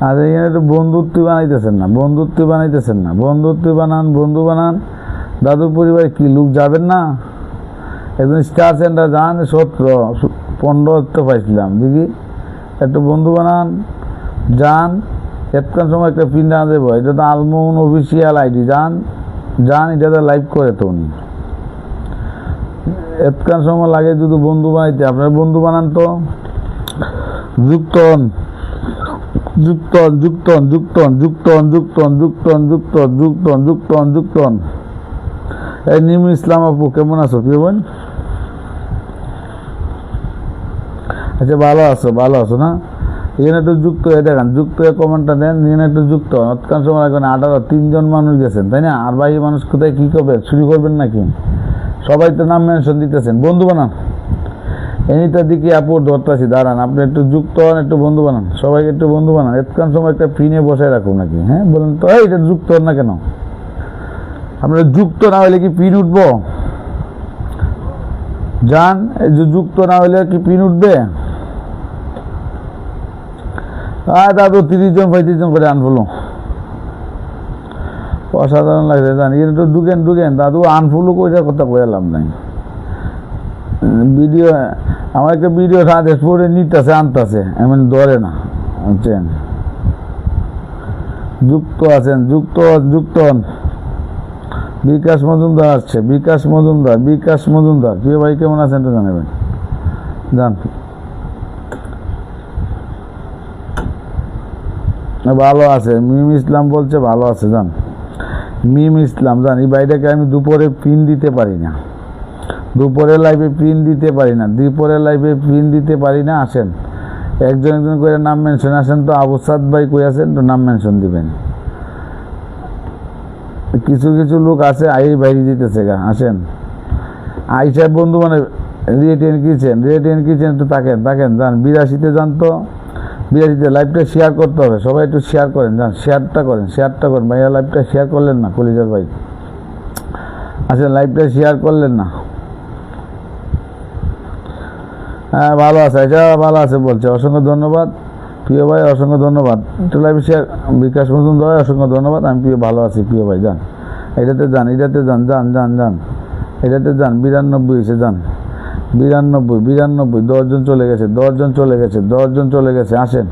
আর এখানে একটু বন্ধুত্ব বানাইতেছেন না, বন্ধুত্ব বানাইতেছেন না, বন্ধুত্ব বানান, বন্ধু বানান। দাদুর পরিবারে কি লোক যাবেন না, একজন স্টার সেন্টার যান, 17 15 তো পাইছিলাম, দেখি একটু বন্ধু বানান, যান। এতক্ষণ সময় একটা পিন না দেবো, এটা তো আলমোহন অফিসিয়াল আইডি, যান যান, এটাতে লাইভ করে তো উনি। এতক্ষণ সময় লাগে যদি বন্ধু বানাইতে, আপনার বন্ধু বানান তো। যুক্তন যুক্তন যুক্তন যুক্তন যুক্তন যুক্তন যুক্তন যুক্তন যুক্তন যুক্তন যুক্তন। এই নিমু ইসলাম আপু কেমন আছো প্রিয় বোন? আচ্ছা ভালো আছো না? এখানে একটু যুক্ত হয়ে দেখেন, যুক্ত হয়ে কমেন্টটা দেন, এখানে একটু যুক্ত। অতক্ষণ সময় লাগবে না, 18 3 জন মানুষ গেছেন, তাই না? আর বাকি মানুষ কোথায় কী করবে, শুরু করবেন নাকি? সবাই তো নাম মেনশন দিতেছেন, বন্ধু বানান। এনিটার দিকে আপুর ধরতেছি, দাঁড়ান, আপনি একটু যুক্ত হন, একটু বন্ধু বানান, সবাইকে একটু বন্ধু বানান। এতক্ষণ সময় একটা পিনে বসায় রাখুন নাকি, হ্যাঁ বলেন তো, এটা যুক্ত হন না কেন? আপনারা যুক্ত না হলে কি পিন উঠবো? যান, এই যে যুক্ত না হলে কি পিন উঠবে? দাদু 30 জন 35 জন করে আনফুলো, অসাধারণ লাগছে। জান এর একটু ঢুকেন দাদু, আনফুলো করে কথা কয়ে লাভ নাই। ভিডিও আমার একটা ভিডিও সাজেস্ট করে নিতেছে, আনতেছে, এমন ধরে না, বুঝছেন। যুক্ত আছেন, যুক্ত হন। বিকাশ মজুমদার আসছে, বিকাশ মজুমদার প্রিয় ভাই কেমন আছেন তো জানাবেন, যান। ভালো আছে, মিম ইসলাম বলছে ভালো আছে জান। মিম ইসলাম জান, এই ভাইটাকে আমি দুপুরে পিন দিতে পারি না, দুপুরের লাইভে পিন দিতে পারি না, দুপুরের লাইভে পিন দিতে পারি না। আসেন একজন একজন করে নাম মেনশন, আসেন তো। আবু সাদ ভাই কই আছেন, তো নাম মেনশন দিবেন। কিছু কিছু লোক আছে আই বাইরে দিতেছে গা, আসেন। আইসা বন্ধু মানে রিয়েটেন কিচেন একটু তাকেন যান 82-তে যান তো, 82-তে লাইভটা শেয়ার করতে হবে, সবাই একটু শেয়ার করেন যান, শেয়ারটা করেন ভাইয়া, লাইভটা শেয়ার করলেন না কলিজার ভাই, আচ্ছা লাইভটা শেয়ার করলেন না। হ্যাঁ ভালো আছে, আচ্ছা ভালো আছে বলছে, অসংখ্য ধন্যবাদ প্রিয় ভাই, অসংখ্য ধন্যবাদ। একটু লাইভে শেয়ার, বিকাশ মজুমদার ভাই অসংখ্য ধন্যবাদ। আমি প্রিয় ভালো আছি প্রিয় ভাই, যান এটাতে যান, এটাতে যান, এটাতে যান। 92 হয়েছে, যান 92, 10জন চলে গেছে, আসেন।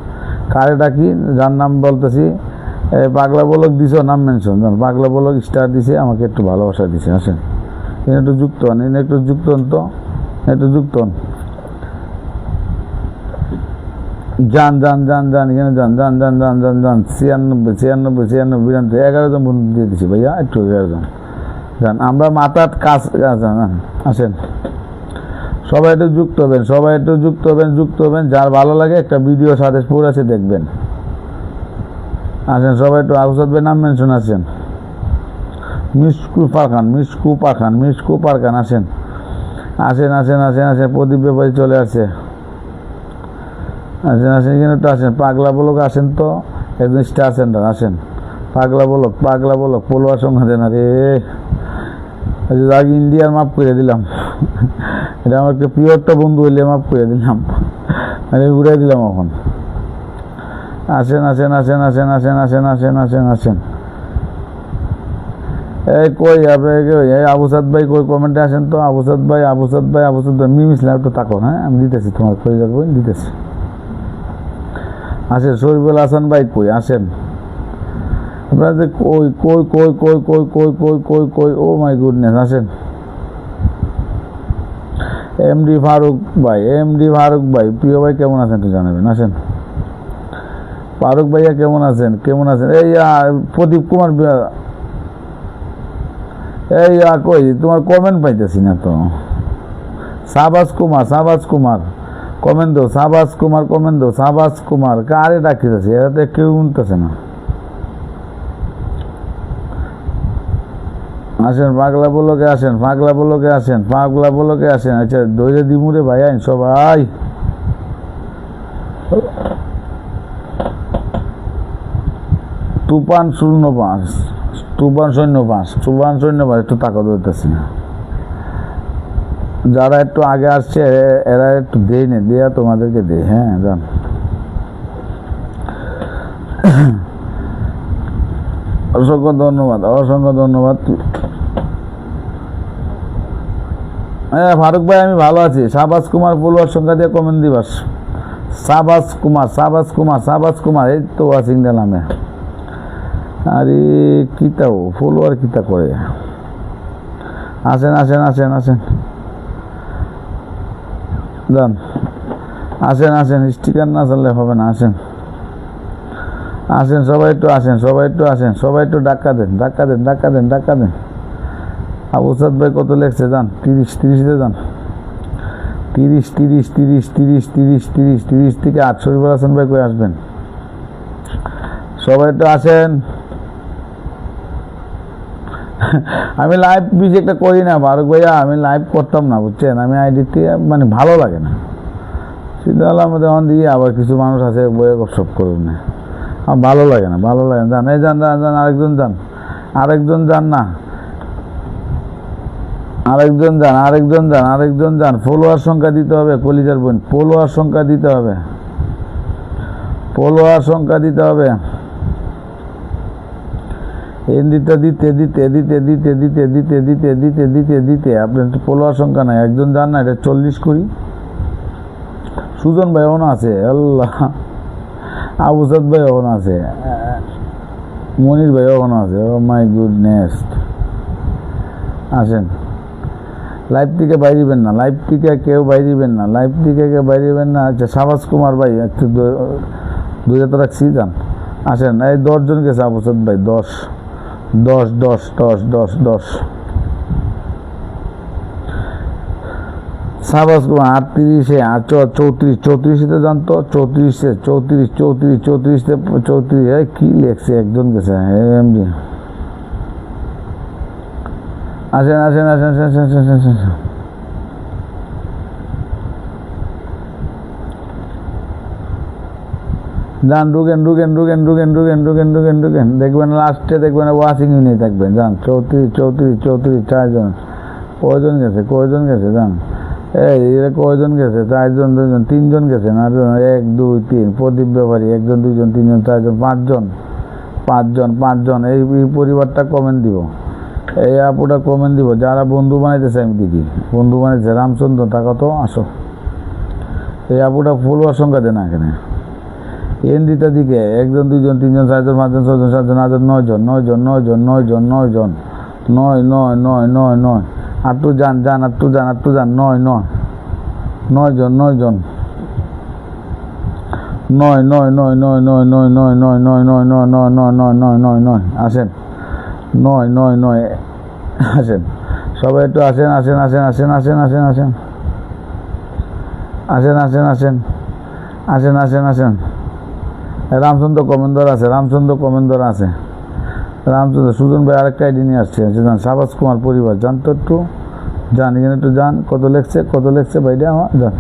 কারে ডাকি, যার নাম বলতেছি, পাগলা বলক দিছ নাম মেনশন, যান পাগলা বলক স্টার দিছে, আমাকে একটু ভালোবাসা দিছে, আসেন। এনে একটু যুক্ত হন, একটু যুক্ত হন, যান এখানে যান 96, 11 জন বন্ধু দিয়ে দিছি ভাইয়া, একটু 11 জন যান। আমরা মাথার কাজ আসেন, সবাই একটু যুক্ত হবেন, যার ভালো লাগে একটা ভিডিও সাথে পুরো আছে দেখবেন। আসেন সবাই একটু, আবুসাদ ভাই নাম মেনশন, আসেন। মিসকু পারখান, আসেন। প্রদীপ ব্যাপারী চলে আসে, আসেন এখানে একটু আসেন। পাগলা বলক আসেন তো, একজন স্টার সেন্টার আসেন। পাগলা বলক পোলোয়ার সংখ্যা দেন। আরে আগে ইন্ডিয়ার মাপ করে দিলাম, এটা আমার একটা প্রিয়টা বন্ধু হইলে মাপ করে দিলাম, আমি ঘুরাই দিলাম এখন। আসেন। এই কই আবুসাদ ভাই কই, কমেন্টে আসেন তো। আবুসাদ ভাই মিম ইসলাম একটু তাকো, হ্যাঁ আমি দিতেছি, তোমার কই যাবো দিতেছি। আসেন শরীফুল হাসান ভাই কই, আসেন। আপনারা যে কই, ও মাই গুডনেস, আসেন। এমডি ফারুক ভাই, প্রিয় ভাই কেমন আছেন একটু জানাবেন, আসেন। ফারুক ভাইয়া কেমন আছেন? এই প্রদীপ কুমার, এই কই তোমার কমেন্ট পাইতেছি না তো। সাবাস কুমার কমেন্ট দাও, সাবাস কুমার কারে ডাকতেছে, এরা তো কেউ শুনতেছে না। আসেন পাগলা বলকে আসেন, আচ্ছা দৈরে দিমুরে ভাই আইন সবাই। তুফান 05 একটু টাকা ধরতেছি না। যারা একটু আগে আসছে এরা একটু দেই না, দেয়া তোমাদেরকে দেই, হ্যাঁ যান। অসংখ্য ধন্যবাদ। হ্যাঁ ফারুক ভাই আমি ভালো আছি। সাবাস কুমার ফলোয়ার সংখ্যা দিয়ে কমেন্ট দিবাস। সাবাস কুমার এই তো ওয়াচিং নামে। আরে কিতাও ফলোয়ার কিতা করে, আসেন যান, আসেন স্টিকার না চাললে হবে না, আসেন সবাই একটু ডাক্কা দেন। আবুসাদ ভাই কত লেখছে যান, 30 যান, 30 থেকে 800 হাসান ভাই কই আসবেন, সবাই একটু আসেন। আমি লাইভ বেশি একটা করি না ফারুক ভাইয়া, আমি লাইভ করতাম না বুঝছেন, আমি আইডিতে মানে ভালো লাগে না, সিদ্ধা আমাদের অন দিয়ে আবার কিছু মানুষ আছে বইয়ে সব করুন না, আমার ভালো লাগে না, যান এই যান আরেকজন যান, ফলোয়ার সংখ্যা দিতে হবে, কলিজার বোন ফলোয়ার সংখ্যা দিতে হবে, এন্ডিটা দিতে আপনার ফলোয়ার সংখ্যা নাই, একজন যান না, এটা 40 করি। সুজন ভাই ওনা আছে, আল্লাহ আবুসাদ ভাই ওনা আছে, মনির ভাই ওনা আছে, ও মাই গুডনেস। আসেন লাইভ থেকে বাইরিবেন না, আচ্ছা সাবাস কুমার ভাই একটু 2 রাখছি যান, আসেন, এই 10 জন গেছে আবুসাদ ভাই, 10 10 10 10 10 10। সাবাস কুমার 38-এ 34 34-তে জানতো, 34-এ 34 34 34-তে 34। কি লেখছে, একজন গেছে এমজি। আসেন আসেন আসেন আসেন আসেন আসেন আসেন। যান, ঢুকেন ঢুকেন ঢুকেন ঢুকেন ঢুকেন ঢুকেন ঢুকেন ঢুকেন, দেখবেন লাস্টে দেখবেন ওয়াচিং ইউনিট থাকবেন। যান, 34 34 34, 4 জন। কয়জন গেছে, কয়জন গেছে, যান। এই এরা কয়জন গেছে, 4 জন 2 জন 3 জন গেছে না, 1 2 3, প্রদীপ ব্যাপারী 1 জন 2 জন 3 জন 4 জন 5 জন 5 জন 5 জন। এই পরিবারটা কমেন্ট দিব, এই আপুটা কমেন্ট দিব। যারা বন্ধু বানাইতেছে আমি দেখি, বন্ধু বানাইতেছে। রামচন্দ্র থাকো তো, আসো। এই আপুটা ফলোয়ার সংখ্যা দেন এখানে। এনদিতা দিকে 1 জন 2 জন 3 জন 4 জন 5 জন 6 জন 7 জন 8 জন 9 জন 9 জন 9 জন 9 জন 9 জন 9 9 9 9 9। আটটু যান যান, আটটু যান, আটটু যান। 9 9 9 জন 9 জন 9 9 9 9 9 9 9 9 9 9 9 9 9 9 9 9 9। আসেন 9 9 9, আসেন সবাই একটু আসেন আসেন আসেন আসেন আসেন আসেন আসেন আসেন আসেন আসেন আসেন আসেন আসেন। রামচন্দ্র কমেন্ডর আছে, রামচন্দ্র কমেন্ডর আছে, রামচন্দ্র। সুজন ভাই আরেকটা আইডি নিয়ে আসছে, যান। সাবাস কুমার পরিবার, যান তো একটু, যান এখানে একটু যান। কত লেখছে ভাইটা আমার, যান।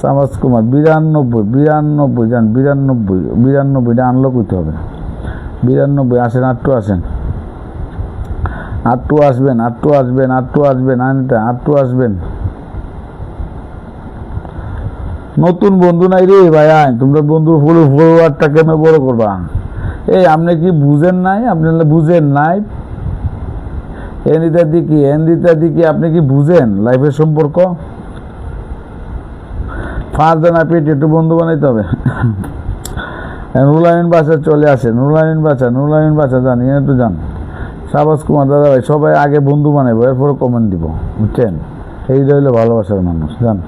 সাবাস কুমার 92 92, যান 92 92, আনলক হইতে হবে 92। আসেন, আটটু আসেন, আটটু আসবেন, আটটু আসবেন, আটটু আসবেন, আটটু আসবেন। নতুন বন্ধু নাই রে ভাই, তোমরা বন্ধু ফলোয়ারটা কেন বড় করবা? এই আপনি কি বুঝেন নাই? আপনারা বুঝেন নাই? এনদিতা দিকে আপনি কি বুঝেন লাইফের সম্পর্ক? ফারজানা পেট একটু বন্ধু বানাইতে হবে। নুরুল আমিন বাচ্চা চলে আসে, নুরুল আমিন বাচ্চা যান, এখানে একটু যান। সাবাস কুমার দাদা ভাই, সবাই আগে বন্ধু বানাইবো, এরপরে কমেন্ট দিব, বুঝছেন? এই রইল ভালোবাসার মানুষ। যান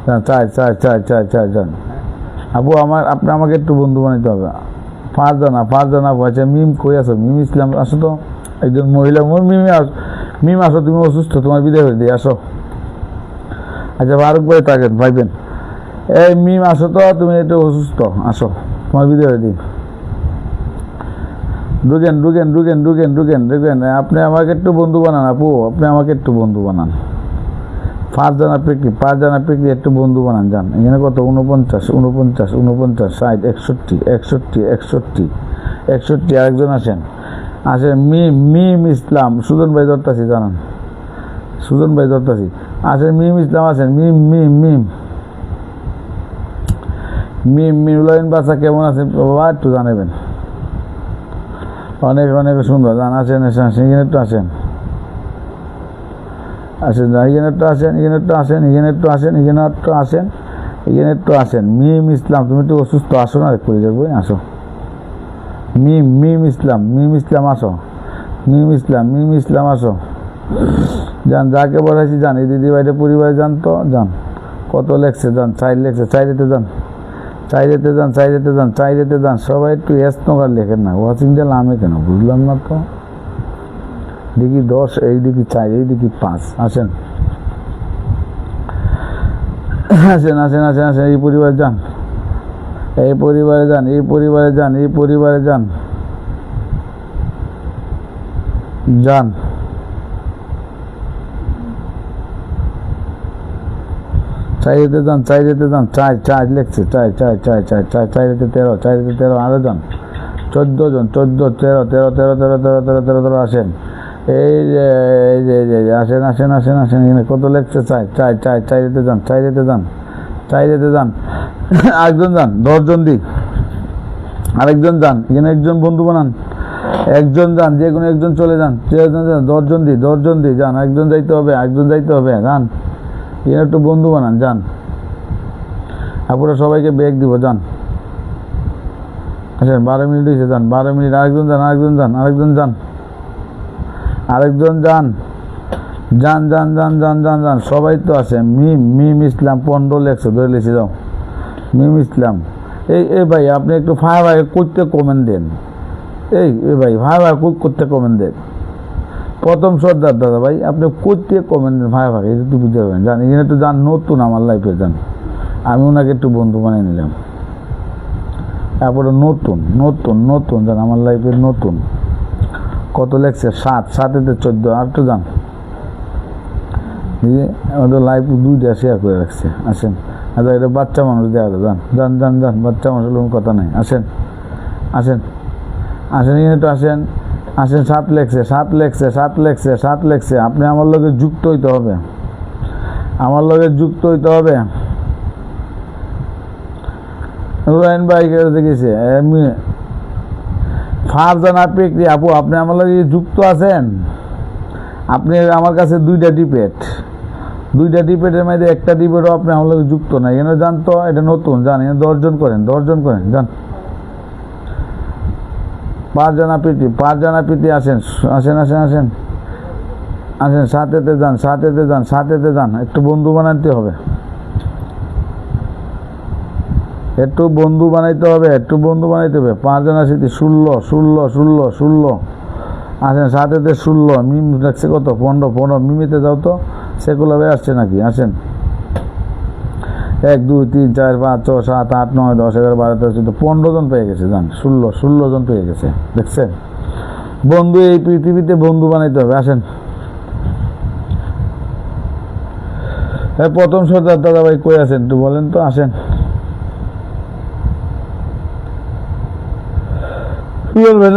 যান, চাই যান। আপু আপনি আমাকে একটু বন্ধু বানাইতে হবে। ফারজানা আচ্ছা, মিম কই আছো? মিম ইসলাম আসো তো, একজন মহিলা। মিম আসো, তুমি অসুস্থ, তোমার বিদায় হয়ে দিয়ে আসো। আচ্ছা ফারুক ভাই থাকেন, ভাইবেন। এই মিম আসো তো, তুমি একটু অসুস্থ, আসো, তোমার বিদায় হয়ে দিই। ঢুকেন। আপনি আমাকে একটু বন্ধু বানান আপু, আপনি আমাকে একটু বন্ধু বানান। ফারজানা পিকনি একটু বন্ধু বানান, যান। এখানে কত? 49 49 49 60 61 61। আরেকজন আসেন। মিম ইসলাম, সুজন ভাই ধরতাছি, জানান। সুজন ভাই ধরতাছি, আসেন। মিম ইসলাম আসেন। মিম উলাইন বাসা কেমন আছেন বাবা, একটু জানাবেন। অনেক অনেক সুন্দর, জান। আসেন এখানে একটু আসেন। এখানে একটু আসেন। মিম ইসলাম, তুমি একটু অসুস্থ, আসো না, করে যাবো, আসো। মিম ইসলাম আসো। মিম ইসলাম আসো, যান। যাকে বলেছি যান, এই দিদি ভাইটা পরিবারে যান তো, যান। কত লেখছে, যান। 4 লেখছে, 4-তে যান, 4-তে যান। সবাই একটু নগর লেখেন না, ওয়াচিং দিয়ে লামে কেন, বুঝলাম না তো। দেখি 10, এই দেখি 4, এই দেখি 5। আসেন। এই পরিবারে যান, যান। চাইতে যান, চাই লেখছে, চাই 13, আরো যান। 14 জন, 14 13 আসেন। এই যে আসেন। এখানে কত লেখছে? চাইতে যান। আরেকজন যান, 10 জন দিক। আরেকজন যান, এখানে একজন বন্ধু বানান। একজন যান, যে কোনো একজন চলে যান। 10 জন দি যান। একজন যাইতে হবে, যান। এখানে একটু বন্ধু বানান, যান। আপনারা সবাইকে ব্যাগ দিব, যান। আচ্ছা 12 মিনিট হয়েছে, যান। 12 মিনিট। আরেকজন যান। সবাই তো আছে। মিম ইসলাম 15 লেখছে, ধরে লিখে যাও। মিম ইসলাম এই ভাই আপনি একটু ভাই ভাই করতে কমেন্ট দেন। এই ভাই ভাই ভাই করতে কমেন্ট দেন। প্রথম সর্দার দাদা ভাই আপনি করতে কমেন্ট দেন ভাই ভাই, এটা তো বুঝতে পারবেন। জান এখানে তো যান নতুন আমার লাইফে, যান আমি ওনাকে একটু বন্ধু বানিয়ে নিলাম। তারপরে নতুন নতুন নতুন যান আমার লাইফে নতুন। কত লেগছে 7, 7-তে 14, আর তো যান আমাদের লাইফ 2টা শেয়ার করে রাখছে। আসেন আচ্ছা, এটা বাচ্চা মানুষ দেওয়া যান যান যান যান, বাচ্চা মানুষের কোনো কথা নেই। আসেন আসেন আসেন, এখানে তো আসেন আসেন। 7 লেগছে 7 লেগছে 7 লেগছে 7 লেগছে। আপনি আমার লগে যুক্ত হইতে হবে, আমার লগে যুক্ত হইতে হবে। রুয়াইন ভাই দেখেছে এমনি ফারজানা পেকরি আপু, আপনি আমার লগে যুক্ত আছেন। আপনি আমার কাছে 2টা ডিপেটের মধ্যে একটা ডিপেটও আপনি আমার লগে যুক্ত নাই। এখানে যান তো, এটা নতুন যান, এখানে 10 জন করেন, 10 জন করেন যান। 5 জানা প্রীতি আসেন আসেন আসেন আসেন আসেন। 7-তে যান 7-তে যান 7-তে যান। একটু বন্ধু বানাইতে হবে, একটু বন্ধু বানাইতে হবে, একটু বন্ধু বানাইতে হবে। 5 জানা স্মৃতি 16 আসেন। 7-তে 16 মিম লাগছে কত 15 মিমিতে যাও তো, সেকুলারে আসছে নাকি? আসেন 1 2 3 4 5 6 7 8 9 10 11 12 13 14 15 জন পেয়ে গেছে। যান 16 জন পেয়ে গেছে, দেখছেন? বন্ধু এই পৃথিবীতে বন্ধু বানাইতে হবে। আসেন প্রথম সর্দার দাদা ভাই কই আছেন একটু বলেন তো। আসেন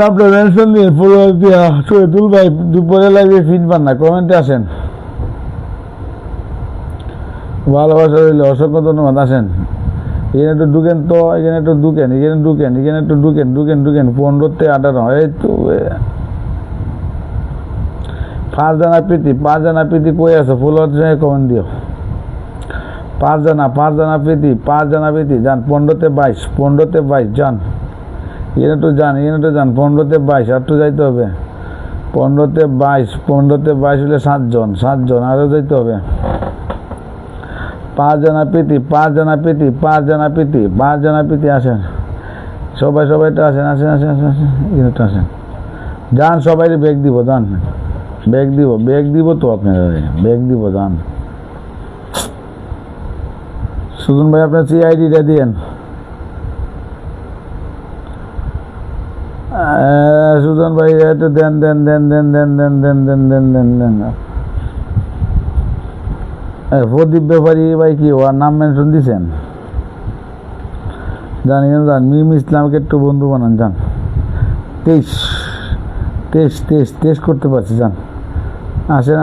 আপনার মেনশন দিয়ে শহীদুল ভাই দুপুরে লাগবে ফিডবান না, কমেন্টে আসেন। ভালোবাসা রইল, অসংখ্য ধন্যবাদ। আসেন এখানে একটু ঢুকেন তো, এখানে একটু ঢুকেন, এখানে ঢুকেন, এখানে একটু ঢুকেন ঢুকেন ঢুকেন। 15-তে 18 এই তো। 5 জানা প্রীতি কই আছে? ফলোয়ার সঙ্গে কমেন্ট দিও। 5 জানা প্রীতি যান। 15-তে 22 যান। এখানে তো যান 15-তে 22, আর তো যাইতে হবে। 15-তে 22 হলে 7 জন আরও যাইতে হবে। 5 জানা প্রীতি আসেন। সবাই তো আসেন আসেন আসেন আসেন আসেন, এখানে তো আসেন। যান সবাই ব্যাগ দিব, যান ব্যাগ দিব তো আপনারা ব্যাগ দিব। যান সুজন ভাই আপনার CID-টা দিয়েন। সুজন ভাই একটু দেন। প্রদীপ ব্যাপারী ভাই কি ওর নাম মেনশন দিছেন? যান মিম ইসলামকে একটু বন্ধু বানান। যান 23 করতে পারছি। যান আসেন।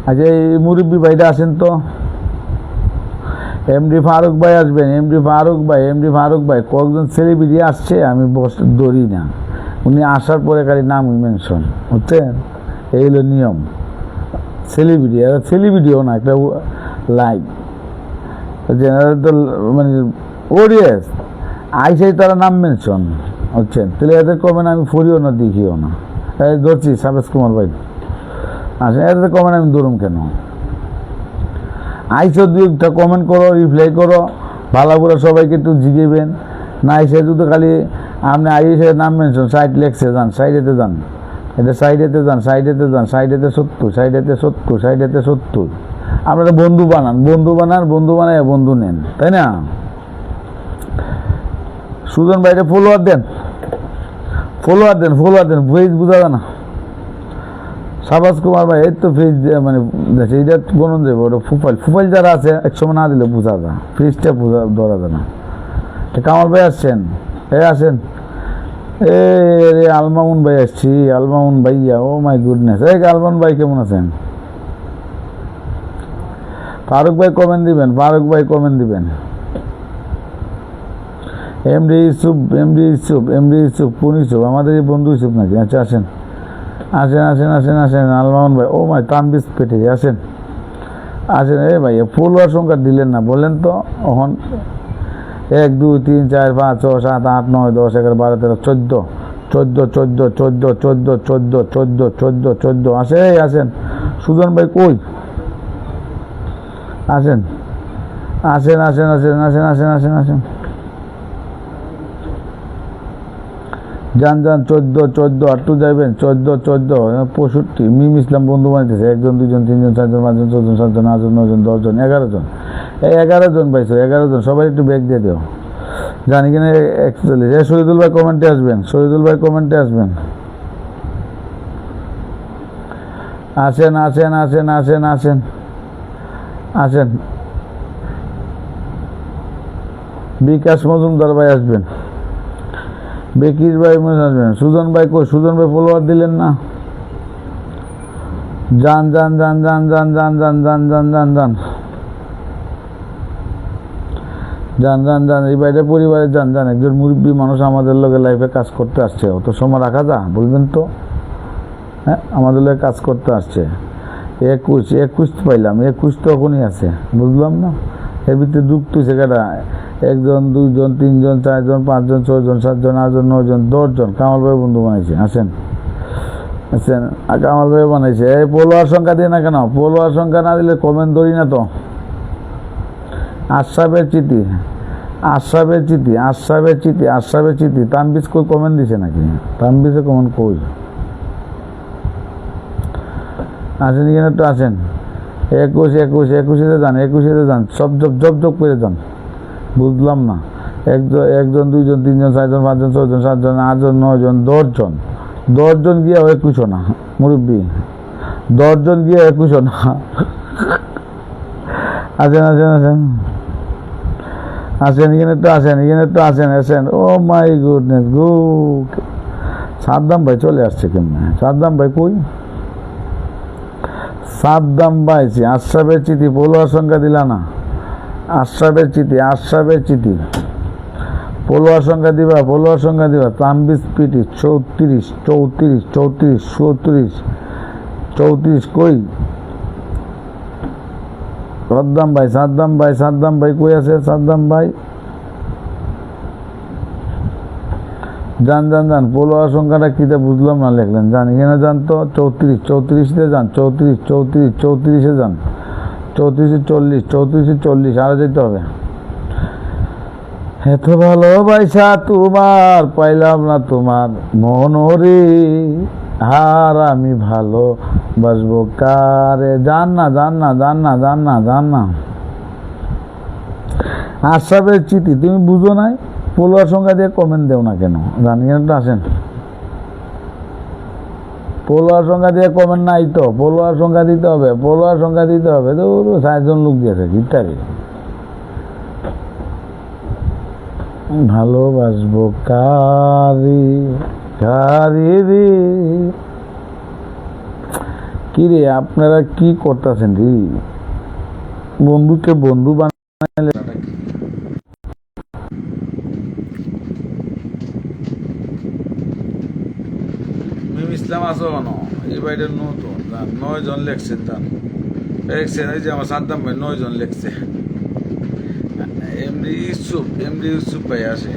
আচ্ছা এই মুরব্বী ভাইটা আসেন তো। এমডি ফারুক ভাই আসবেন। এমডি ফারুক ভাই কয়েকজন সেলিব্রিটি আসছে, আমি ধরি না। উনি আসার পরে খালি নাম মেনশন বুঝছেন, এই হলো নিয়ম। সেলিব্রিটিও না, একটা লাইভ তো মানে অডিয়েন্স আইসাই তারা নাম মেনশন হচ্ছেন। তাহলে এদের কমেন্ট আমি ফুরিও না, দেখিও না। এই ধরছি সাবেশ কুমার ভাই আসেন, এদের কমেন্ট আমি ধরুম কেন? আইসো 2-একটা কমেন্ট করো, রিপ্লাই করো, ভালো করে সবাইকে একটু জিগেবেন। না আইসে যদি খালি আপনি আইসে নাম মেনশন 60 লেখছে। যান 60-তে যান, এটা 60-তে যান 60-তে 70 আপনারা বন্ধু বানাই বন্ধু নেন, তাই না? সুজন ভাইটা ফলোয়ার দেন ফেজ বোঝা যায় না। সাবাস কুমার ভাই এই তো ফেজ মানে এইটা গণন যাবে। ওটা ফুফাইল যারা আছে একসময় না দিলে বোঝা যায়, ফেজটা ধরা যায় না। কামাল ভাই আসছেন, আসেন। আলমামুন ভাই আসছি, আলমামুন ভাইয়া, ও মাই গুডনেস। আলমান ভাই কেমন আছেন? ফারুক ভাই কমেন্ট দিবেন। এমডি ইউসুফ কোন ইউসুফ? আমাদের এই বন্ধু ইউসুফ নাকি? আচ্ছা আসেন। আলমামুন ভাই, ও মাই তানবিস পেটে আসেন। ভাই ফলোয়ার সংখ্যা দিলেন না, বলেন তো। এখন 1 2 3 4 5 6 7 8 9 10 11 12 13 14 আসেন। সুজন ভাই কই? আসেন আসেন আসেন আসেন আসেন আসেন আসেন আসেন যান যান 14 আটটু যাইবেন 14 65 মিম ইসলাম বন্ধু বানাইতেছে 1 জন 2 জন 3 জন 4 জন 5 জন 6 জন 7 জন 8 জন 9 জন 10 জন 11 জন এই 11 জন পাইছো 11 জন সবাই একটু ব্যাগ দিয়ে দিও জানি কিনা 41 শহীদুল ভাই কমেন্টে আসবেন শহীদুল ভাই কমেন্টে আসবেন আসেন আসেন আসেন আসেন আসেন আসেন বিকাশ মজুমদার ভাই আসবেন বেকির ভাই আসবেন সুজন ভাই কই সুজন ভাই ফলোয়ার দিলেন না যান যান যান যান যান যান যান যান যান যান যান যান যান যান এই বাইরে পরিবারের যান যান একজন মুরব্বী মানুষ আমাদের লোকের লাইফে কাজ করতে আসছে অত সময় রাখা যা বলবেন তো হ্যাঁ আমাদের লোকে কাজ করতে আসছে 21 পাইলাম 21 তখনই আছে বুঝলাম না এর ভিতরে যুক্ত হয়েছে কেটা 1 জন 2 জন 3 জন 4 জন 5 জন 6 জন 7 জন 8 জন 9 জন 10 জন কামাল ভাই বন্ধু বানাইছে আসেন আসেন কামাল ভাই বানাইছে এই ফলোয়ার সংখ্যা দিয়ে না কেন ফলোয়ার সংখ্যা না দিলে কমেন্ট ধরি না তো আশরাফের চিঠি আশরাফের চিঠি আশরাফের চিঠি আশরাফের চিঠি তানবিজ কই কমেন্ট দিছে নাকি তানবিজে কমেন্ট কই আসেন এখানে একটু আসেন 21 যান 21 যান সব জব করে যান বুঝলাম না 1 জন 2 জন 3 জন 4 জন 5 জন 6 জন 7 জন 8 জন 9 জন 10 জন গিয়ে 21 না মুরব্বী 10 জন গিয়ে 21 না আসেন আসেন আসেন আসেন এখানে তো আসেন আসেন ও মাই গুডনেস গো সাদ্দাম ভাই চলে আসছে কেমনে সাদ্দাম ভাই কই সাদ্দাম ভাই আশরাফের চিঠি ফলোয়ার সংখ্যা দিলা না আশরাফের চিঠি ফলোয়ার সংখ্যা দিবা তানবিজ পিটি 34 কই সাদ্দাম ভাই কই আছে সাদ্দাম ভাই যান যান যান ফলোয়ার সংখ্যাটা কিটা বুঝলাম না লিখলেন যান এখানে যান তো 34 যান 34 যান 34 আরো যেতে হবে এত ভালোবাসা তোমার পাইলাম না তোমার মনরে আর আমি ভালো বাসবো কারে যান না আশরাফের চিঠি তুমি বুঝো নাই ফলোয়ার সংখ্যা দিয়ে কমেন্ট দেও না কেন জানি তো আসেন ফলোয়ার সংখ্যা দিয়ে কমেন্ট নাই তো ফলোয়ার সংখ্যা দিতে হবে তো 4 জন লোক দিয়েছে গিটারে ভালোবাসবো কারি রে কি রে আপনারা কি করতেছেন রে বন্ধুকে বন্ধু বানাইলে মিম ইসলাম আসো কেন এই বাইরের নতুন 9 জন লেখছেন দেখছেন এই যে আমার সাদ্দাম ভাই 9 জন লেখছে এমডি ইউসুফ ভাই আসে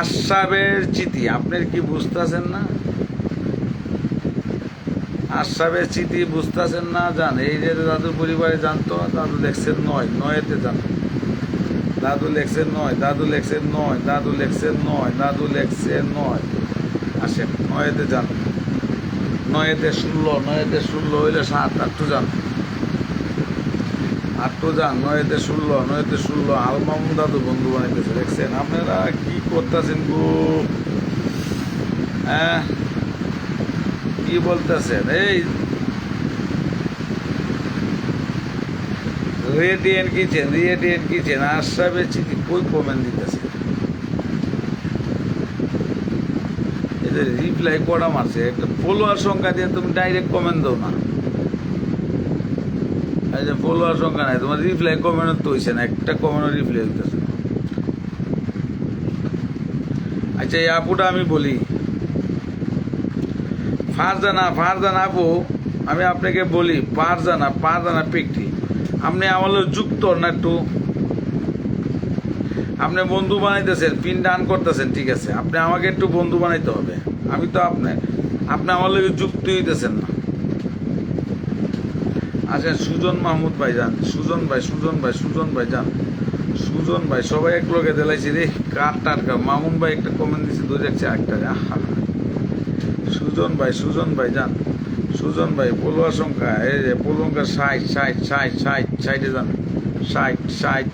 আশরাফের চিঠি আপনার কি বুঝতেছেন না আশরাফের চিঠি বুঝতেছেন না জান এই যে দাদুর পরিবারে জানতো দাদু লেখছেন 9 যান দাদু লেখছেন 9 আসেন 9 যান 9 হইলে 7 যান 8 যান 9 আলমামুন দাদু বন্ধু বানাইতেছে দেখছেন আপনারা কি করতেছেন গো হ্যাঁ কি বলতেছেন এই রেডিয়েন্ট কিচেন আশরাফের চিঠি কই কমেন্ট দিতেছে এদের রিপ্লাই করা মারছে একটা ফলোয়ার সংখ্যা দিয়ে তুমি ডাইরেক্ট কমেন্ট দাও না এই যে ফলোয়ার সংখ্যা নাই তোমার রিপ্লাই কমেন্ট তো হইছে না একটা কমেন্ট রিপ্লাই হইতেছে আচ্ছা এই আপুটা আমি বলি ফারজানা আপু আমি আপনাকে বলি পারজানা পিকটি আপনি আমার যুক্ত না একটু আপনি বন্ধু বানাইতেছেন পিন ডান করতেছেন ঠিক আছে আপনি আমাকে একটু বন্ধু বানাইতে হবে আমি তো আপনি আমার লোক যুক্ত হইতেছেন না আচ্ছা সুজন মাহমুদ ভাই যান সুজন ভাই যান সুজন ভাই সবাই এক লগে দিলাইছি রে, কার টাটকা। মামুন ভাই একটা কমেন্ট দিছে, ধরে রাখছে একটা। আহা, সুজন ভাই যান। সুজন ভাই পলুয়া সংখ্যা, এই যে পলুয়া 60 যান। 60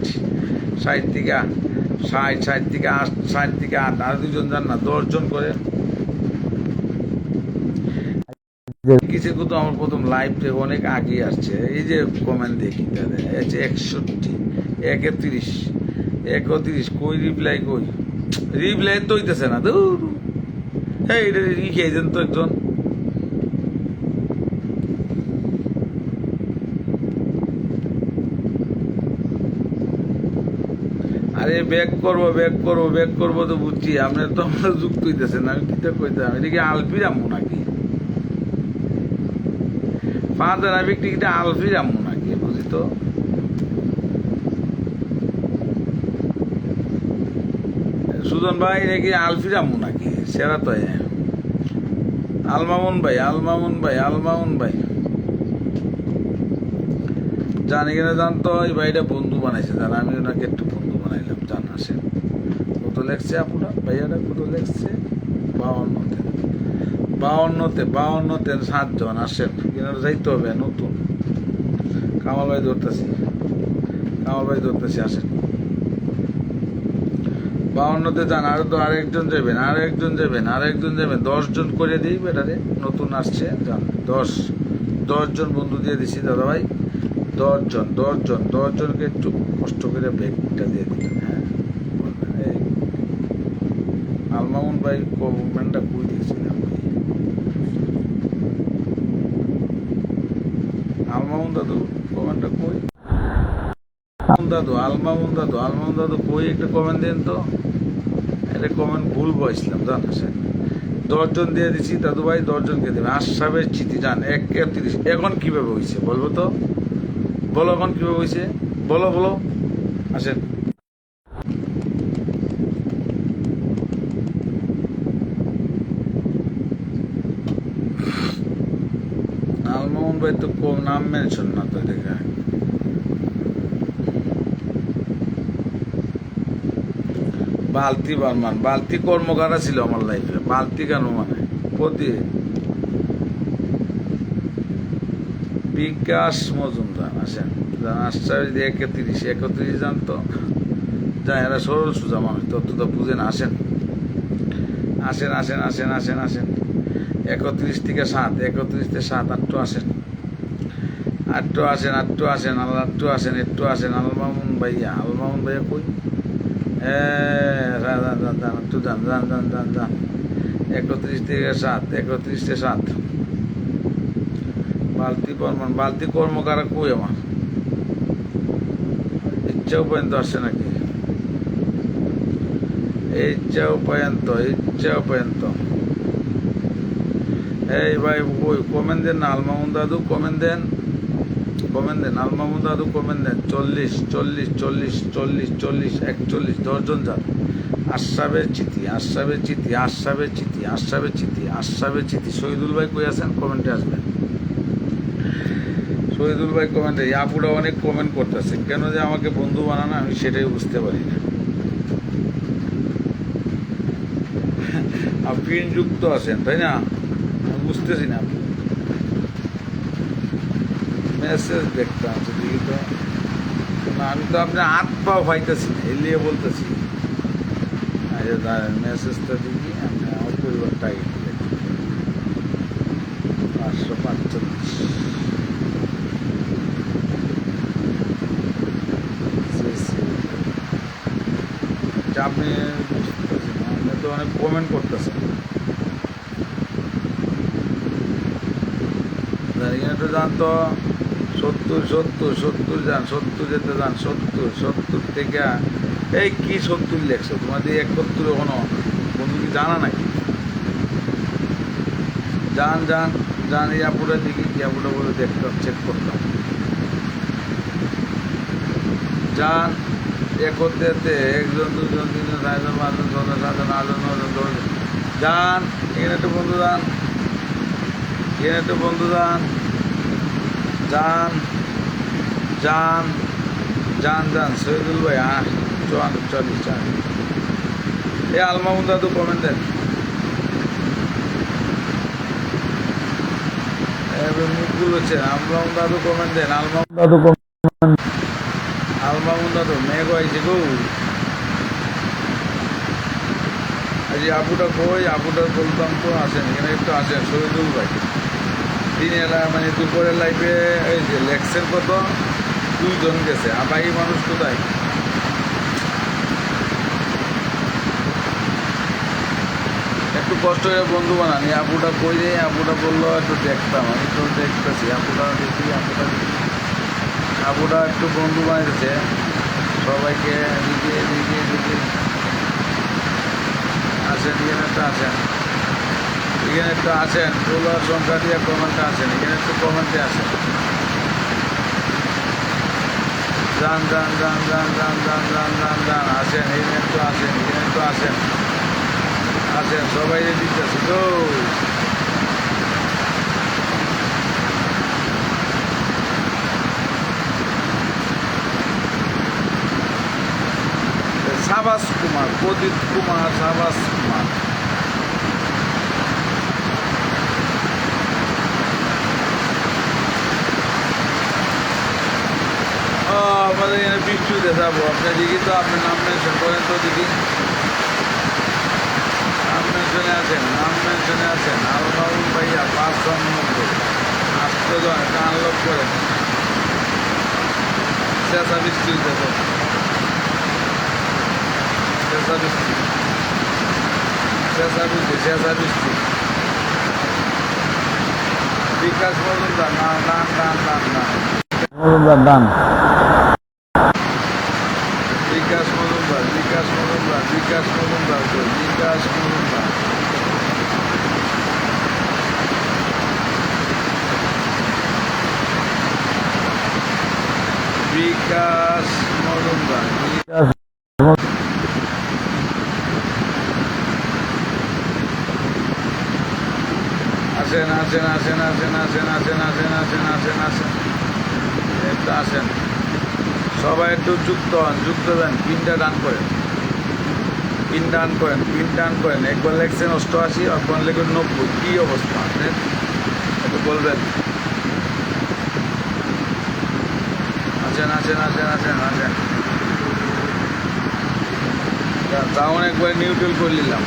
থেকে 60 থেকে 8, 60 থেকে 8, আর 2 জন যান না, 10 জন করে। কিছু কিন্তু আমার প্রথম লাইভ থেকে অনেক আগে আসছে। এই যে কমেন্ট দেখি তাদের 61, 31, কই রিপ্লাই তো হইতেছে না। দূর, এই এটা খেয়েছেন তো একজন। আরে ব্যাক করবো তো বুঝছি, আপনার তো আমরা যুক্ত হইতেছেন। আমি কি তো কইতে, আমি এদিকে আলফির আম্মু নাকি ফাদার, আমি একটি আলফির আম্মু নাকি বুঝি তো। সুজন ভাই নাকি আলফির আম্মু নাকি, সেরা তো। আলমামুন ভাই জানি কিনা জানতো, এই ভাইটা বন্ধু বানাইছে, জান আমি ওনাকে একটু বন্ধু বানাইলাম। জান আসেন, কত লেখছে আপুরা, ভাইয়ারা কত লেখছে? 52তে 7 জন। আসেন, কিনা যাইতে হবে নতুন। কামাল ভাই ধরতেছি, আসেন। 52তে যান, আরেকজন যাবেন, 10 জন করে দিই বেটারে, নতুন আসছে। যান, 10 জন বন্ধু দিয়ে দিছি দাদা ভাই। 10 জনকে একটু কষ্ট করে ব্যাগটা দিয়ে দিলেন। হ্যাঁ, এই আলমামুন ভাই কমেন্টটা কই দিয়েছিলাম। আলমামুন দাদু কমেন্টটা কই? আলমামুন দাদু কই, একটা কমেন্ট দেন তো। এটা কমেন্ট ভুল বসলাম, জান আসেন। 10 জন দিয়ে দিছি দাদু ভাই, 10 জনকে দেবে। আশরাফের চিঠি, যান 31। এখন কিভাবে হয়েছে বলবো তো, বলো এখন কিভাবে হয়েছে, বলো আসেন। আলমামুন ভাই তো কম নাম মেনশন না তো দেখা। বালতি বর্মান, বালতি কর্মকারা ছিল আমার লাইফে। বালতি কেন মানে প্রতি বিকাশ মজুমদার। আসেন, আশ্চর্য 31 জানতো যা, এরা সরল সোজা মানুষ, তত তো বুঝে না। আসেন 31 থেকে 7, 8 আসেন। আটটু আসেন। আলমামুন ভাইয়া কই? যান। 31 থেকে 7, বালতি বর্মন, বালতি কর্মকারা কই আমার? ইচ্ছাও পর্যন্ত আসছে নাকি? ইচ্ছাও পর্যন্ত। এই ভাই কই কমেন্ট দেন না, আলমামুন দাদু কমেন্ট দেন। আলমামুন দাদু কমেন্ট দেন। 40, 41, 10 জন যান। আশরাফের চিঠি। শহীদুল ভাই কই আছেন? কমেন্টে আসবেন। শহীদুল ভাই কমেন্টে। আপুরা অনেক কমেন্ট করতেছে, কেন যে আমাকে বন্ধু বানানো আমি সেটাই বুঝতে পারি না। আপনি যুক্ত আছেন তাই না, আমি বুঝতেছি না। মেসেজ দেখতাম দিদি তো না, আমি তো আপনার হাত পাও পাইতেছি না, এলিয়ে বলতেছি। আচ্ছা দাঁড়ান, মেসেজটা দিবি আমি আমার পরিবারটা আগে 545। আপনি বুঝতেছি না, আপনি তো অনেক কমেন্ট করতেছেন। এখানে তো জানতো 70 যান, 70 যেতে যান। 70 থেকে এই কি 70 লেখছো তোমাদের? 71 এখনো বন্ধু কি জানা নাকি? যান ইয়াপুরা দেখি, ইয়াপুরা বলে দেখতাম, চেক করতাম। যান 71-তে 1 জন 2 জন 3 জন 4 জন 5 জন 6 জন 7 জন 8 জন 9 জন 10 জন যান। এখানে একটু বন্ধু যান। শহীদুল ভাই 40 এই আলমামুন দাদু কমেন্ট দেন। মুখগুলো হচ্ছে আলমামুন দাদু কমেন্ট দেন। দাদু আলমামুন দাদু মেঘ হয়েছে গো। আজ আপুটা কই, আপুটা বলতাম তো আসেন, এখানে একটু আসেন। শহীদুল ভাই দিনের মানে দুপুরের লাইফে এই যে লেখছেন কত 2 জন গেছে, আর বাকি মানুষ কোথায়? একটু কষ্ট করে বন্ধু বানান। এই আপুটা কই রে, আপুটা বললো একটু দেখতাম, আমি তো দেখতেছি আপুটা, দেখি আপুটা একটু বন্ধু বানাইতেছে সবাইকে। এদিকে আসেন, এখানে একটা আসেন, এখানে একটু আসেন। ফলোয়ার সংখ্যা দিয়ে কমেন্টে আসেন, এখানে একটু কমেন্টে আসেন। যান আসেন, এখানে একটু আসেন, এখানে একটু আসেন, আসেন সবাই দিতেছি তো। সাবাস কুমার, প্রদীপ কুমার, সাবাস কুমার। আমাদের এখানে বৃষ্টি দেখাবো আপনার দিকে, তো আপনি নাম মেনশন করেন তো দিদি। নাম মেনশনে আছেন আলমাউল ভাইয়া 590 8 একটা আনলক করেন। চেঁচা বৃষ্টি দেখো, চেঁচা বৃষ্টি। বিকাশ মজুমদার না। দান বিকাশ মজুমদার আসেন। একটু আসেন সবাই, একটু যুক্ত হন, যুক্ত দেন। পিনটা ডান করেন, পিন ডান করেন। একবার লেখছেন 88, একবার লেখেন 90। কি অবস্থা আপনার একটু বলবেন। আসেন। যাওন একবার নিউট্রাল করে নিলাম,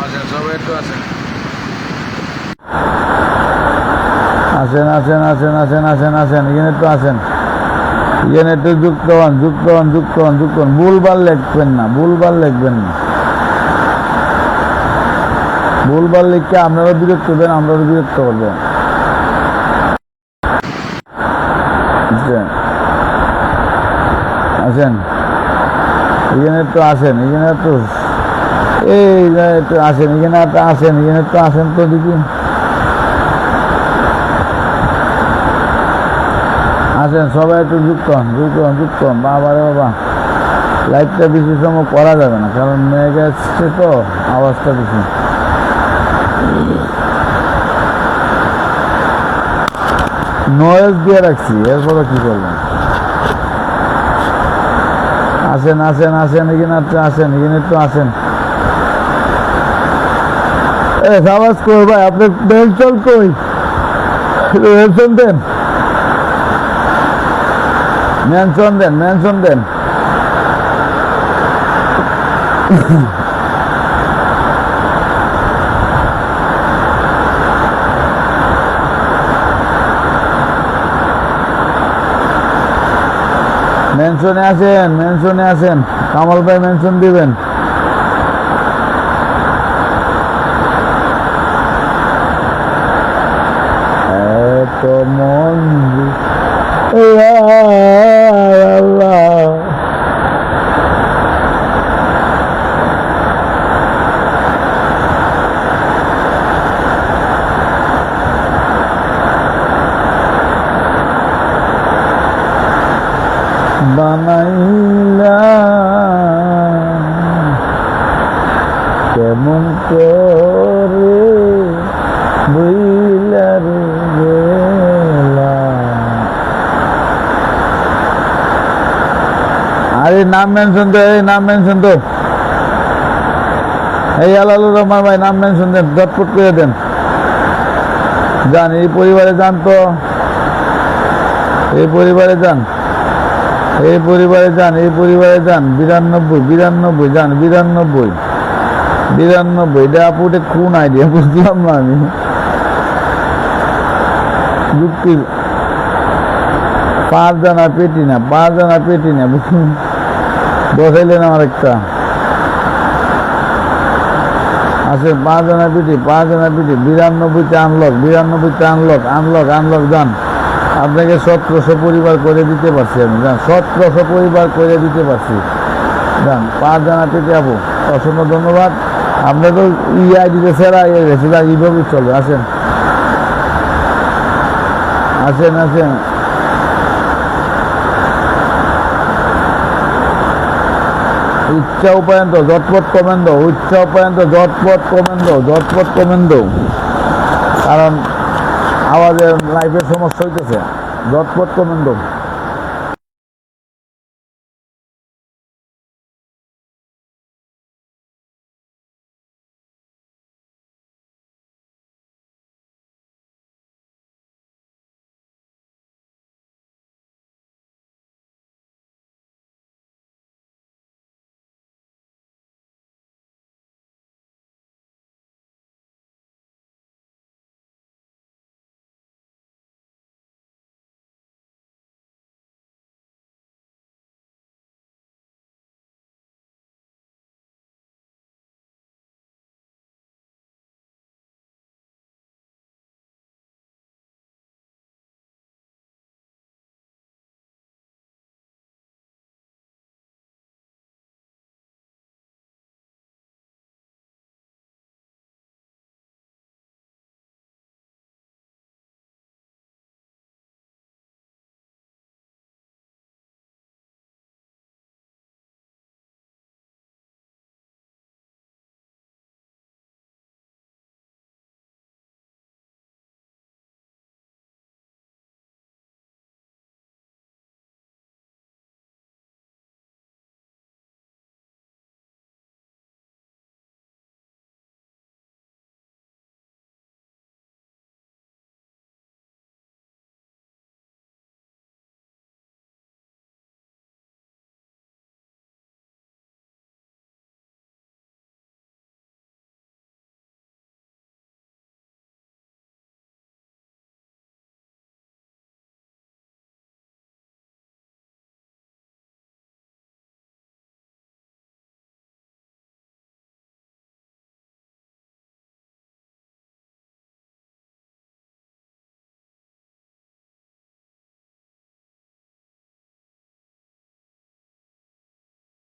আসেন সবাই একটু আসেন। এখানে একটু আসেন, এখানে একটু যুক্ত হন। ভুলবার লিখবেন না, ভুলবার লিখকে আপনারা বিরক্ত দেন, আমরাও বিরক্ত করবেন। আসেন, এখানে একটু আসেন, এখানে একটু আসেন তো দেখি। আসেন সবাই একটু যুক্ত হন। বাবা রে বাবা, লাইটটা বেশি সময় করা যাবে না, কারণ মেঘ আসছে তো, আওয়াজটা বেশি। নয়েজ দিয়ে রাখছি, এরপরে কি করবেন? আসেন, এখানে একটু আসেন। আওয়াজ কই ভাই, আপনার মেনশন কই? মেনশন দেন। মেনশনে আসেন। কামাল ভাই মেনশন দিবেন। এত মন আল্লাহ, বানাইলা কেমন করে বুইলা রে গেলা। আরে নাম মেনশন তো, এই নাম মেনশন তো, এই আলালুর রহমান ভাই নাম মেনশন দেন, ঝটপট করে দেন। যান এই পরিবারে যান তো, এই পরিবারে যান, এই পরিবারে যান, এই পরিবারে যান। 92 92 যান, 92 92। এটা আপুটে কোন আইডিয়া বুঝলাম না আমি। যুক্তি পাঁচ জানা পেটি না, পাঁচ জানা পেটি না, বুঝলেন? বসাইলেন আমার একটা আছে, পাঁচ জানা পিটি, পাঁচ জানা পিটি। 92তে আনলক, 92তে আনলক, আনলক আনলক যান। আপনাকে 1700 পরিবার করে দিতে পারছি আমি, যান 1700 পরিবার করে দিতে পারছি। যান 5 জানা পেটে আপু, অসংখ্য ধন্যবাদ। আপনার তো আইডিতে সেরা ইয়ে গেছে, এইভাবেই চলবে। আসেন আসেন আসেন। ইচ্ছা উপায়ন্ত ঝটপট কমেন্ট দাও, ইচ্ছা উপায়ন্ত ঝটপট কমেন্ট দাও, ঝটপট কমেন্ট দাও, কারণ আওয়াজের লাইফের সমস্যা হইতেছে। ঝটপট কমেন্ট দাও।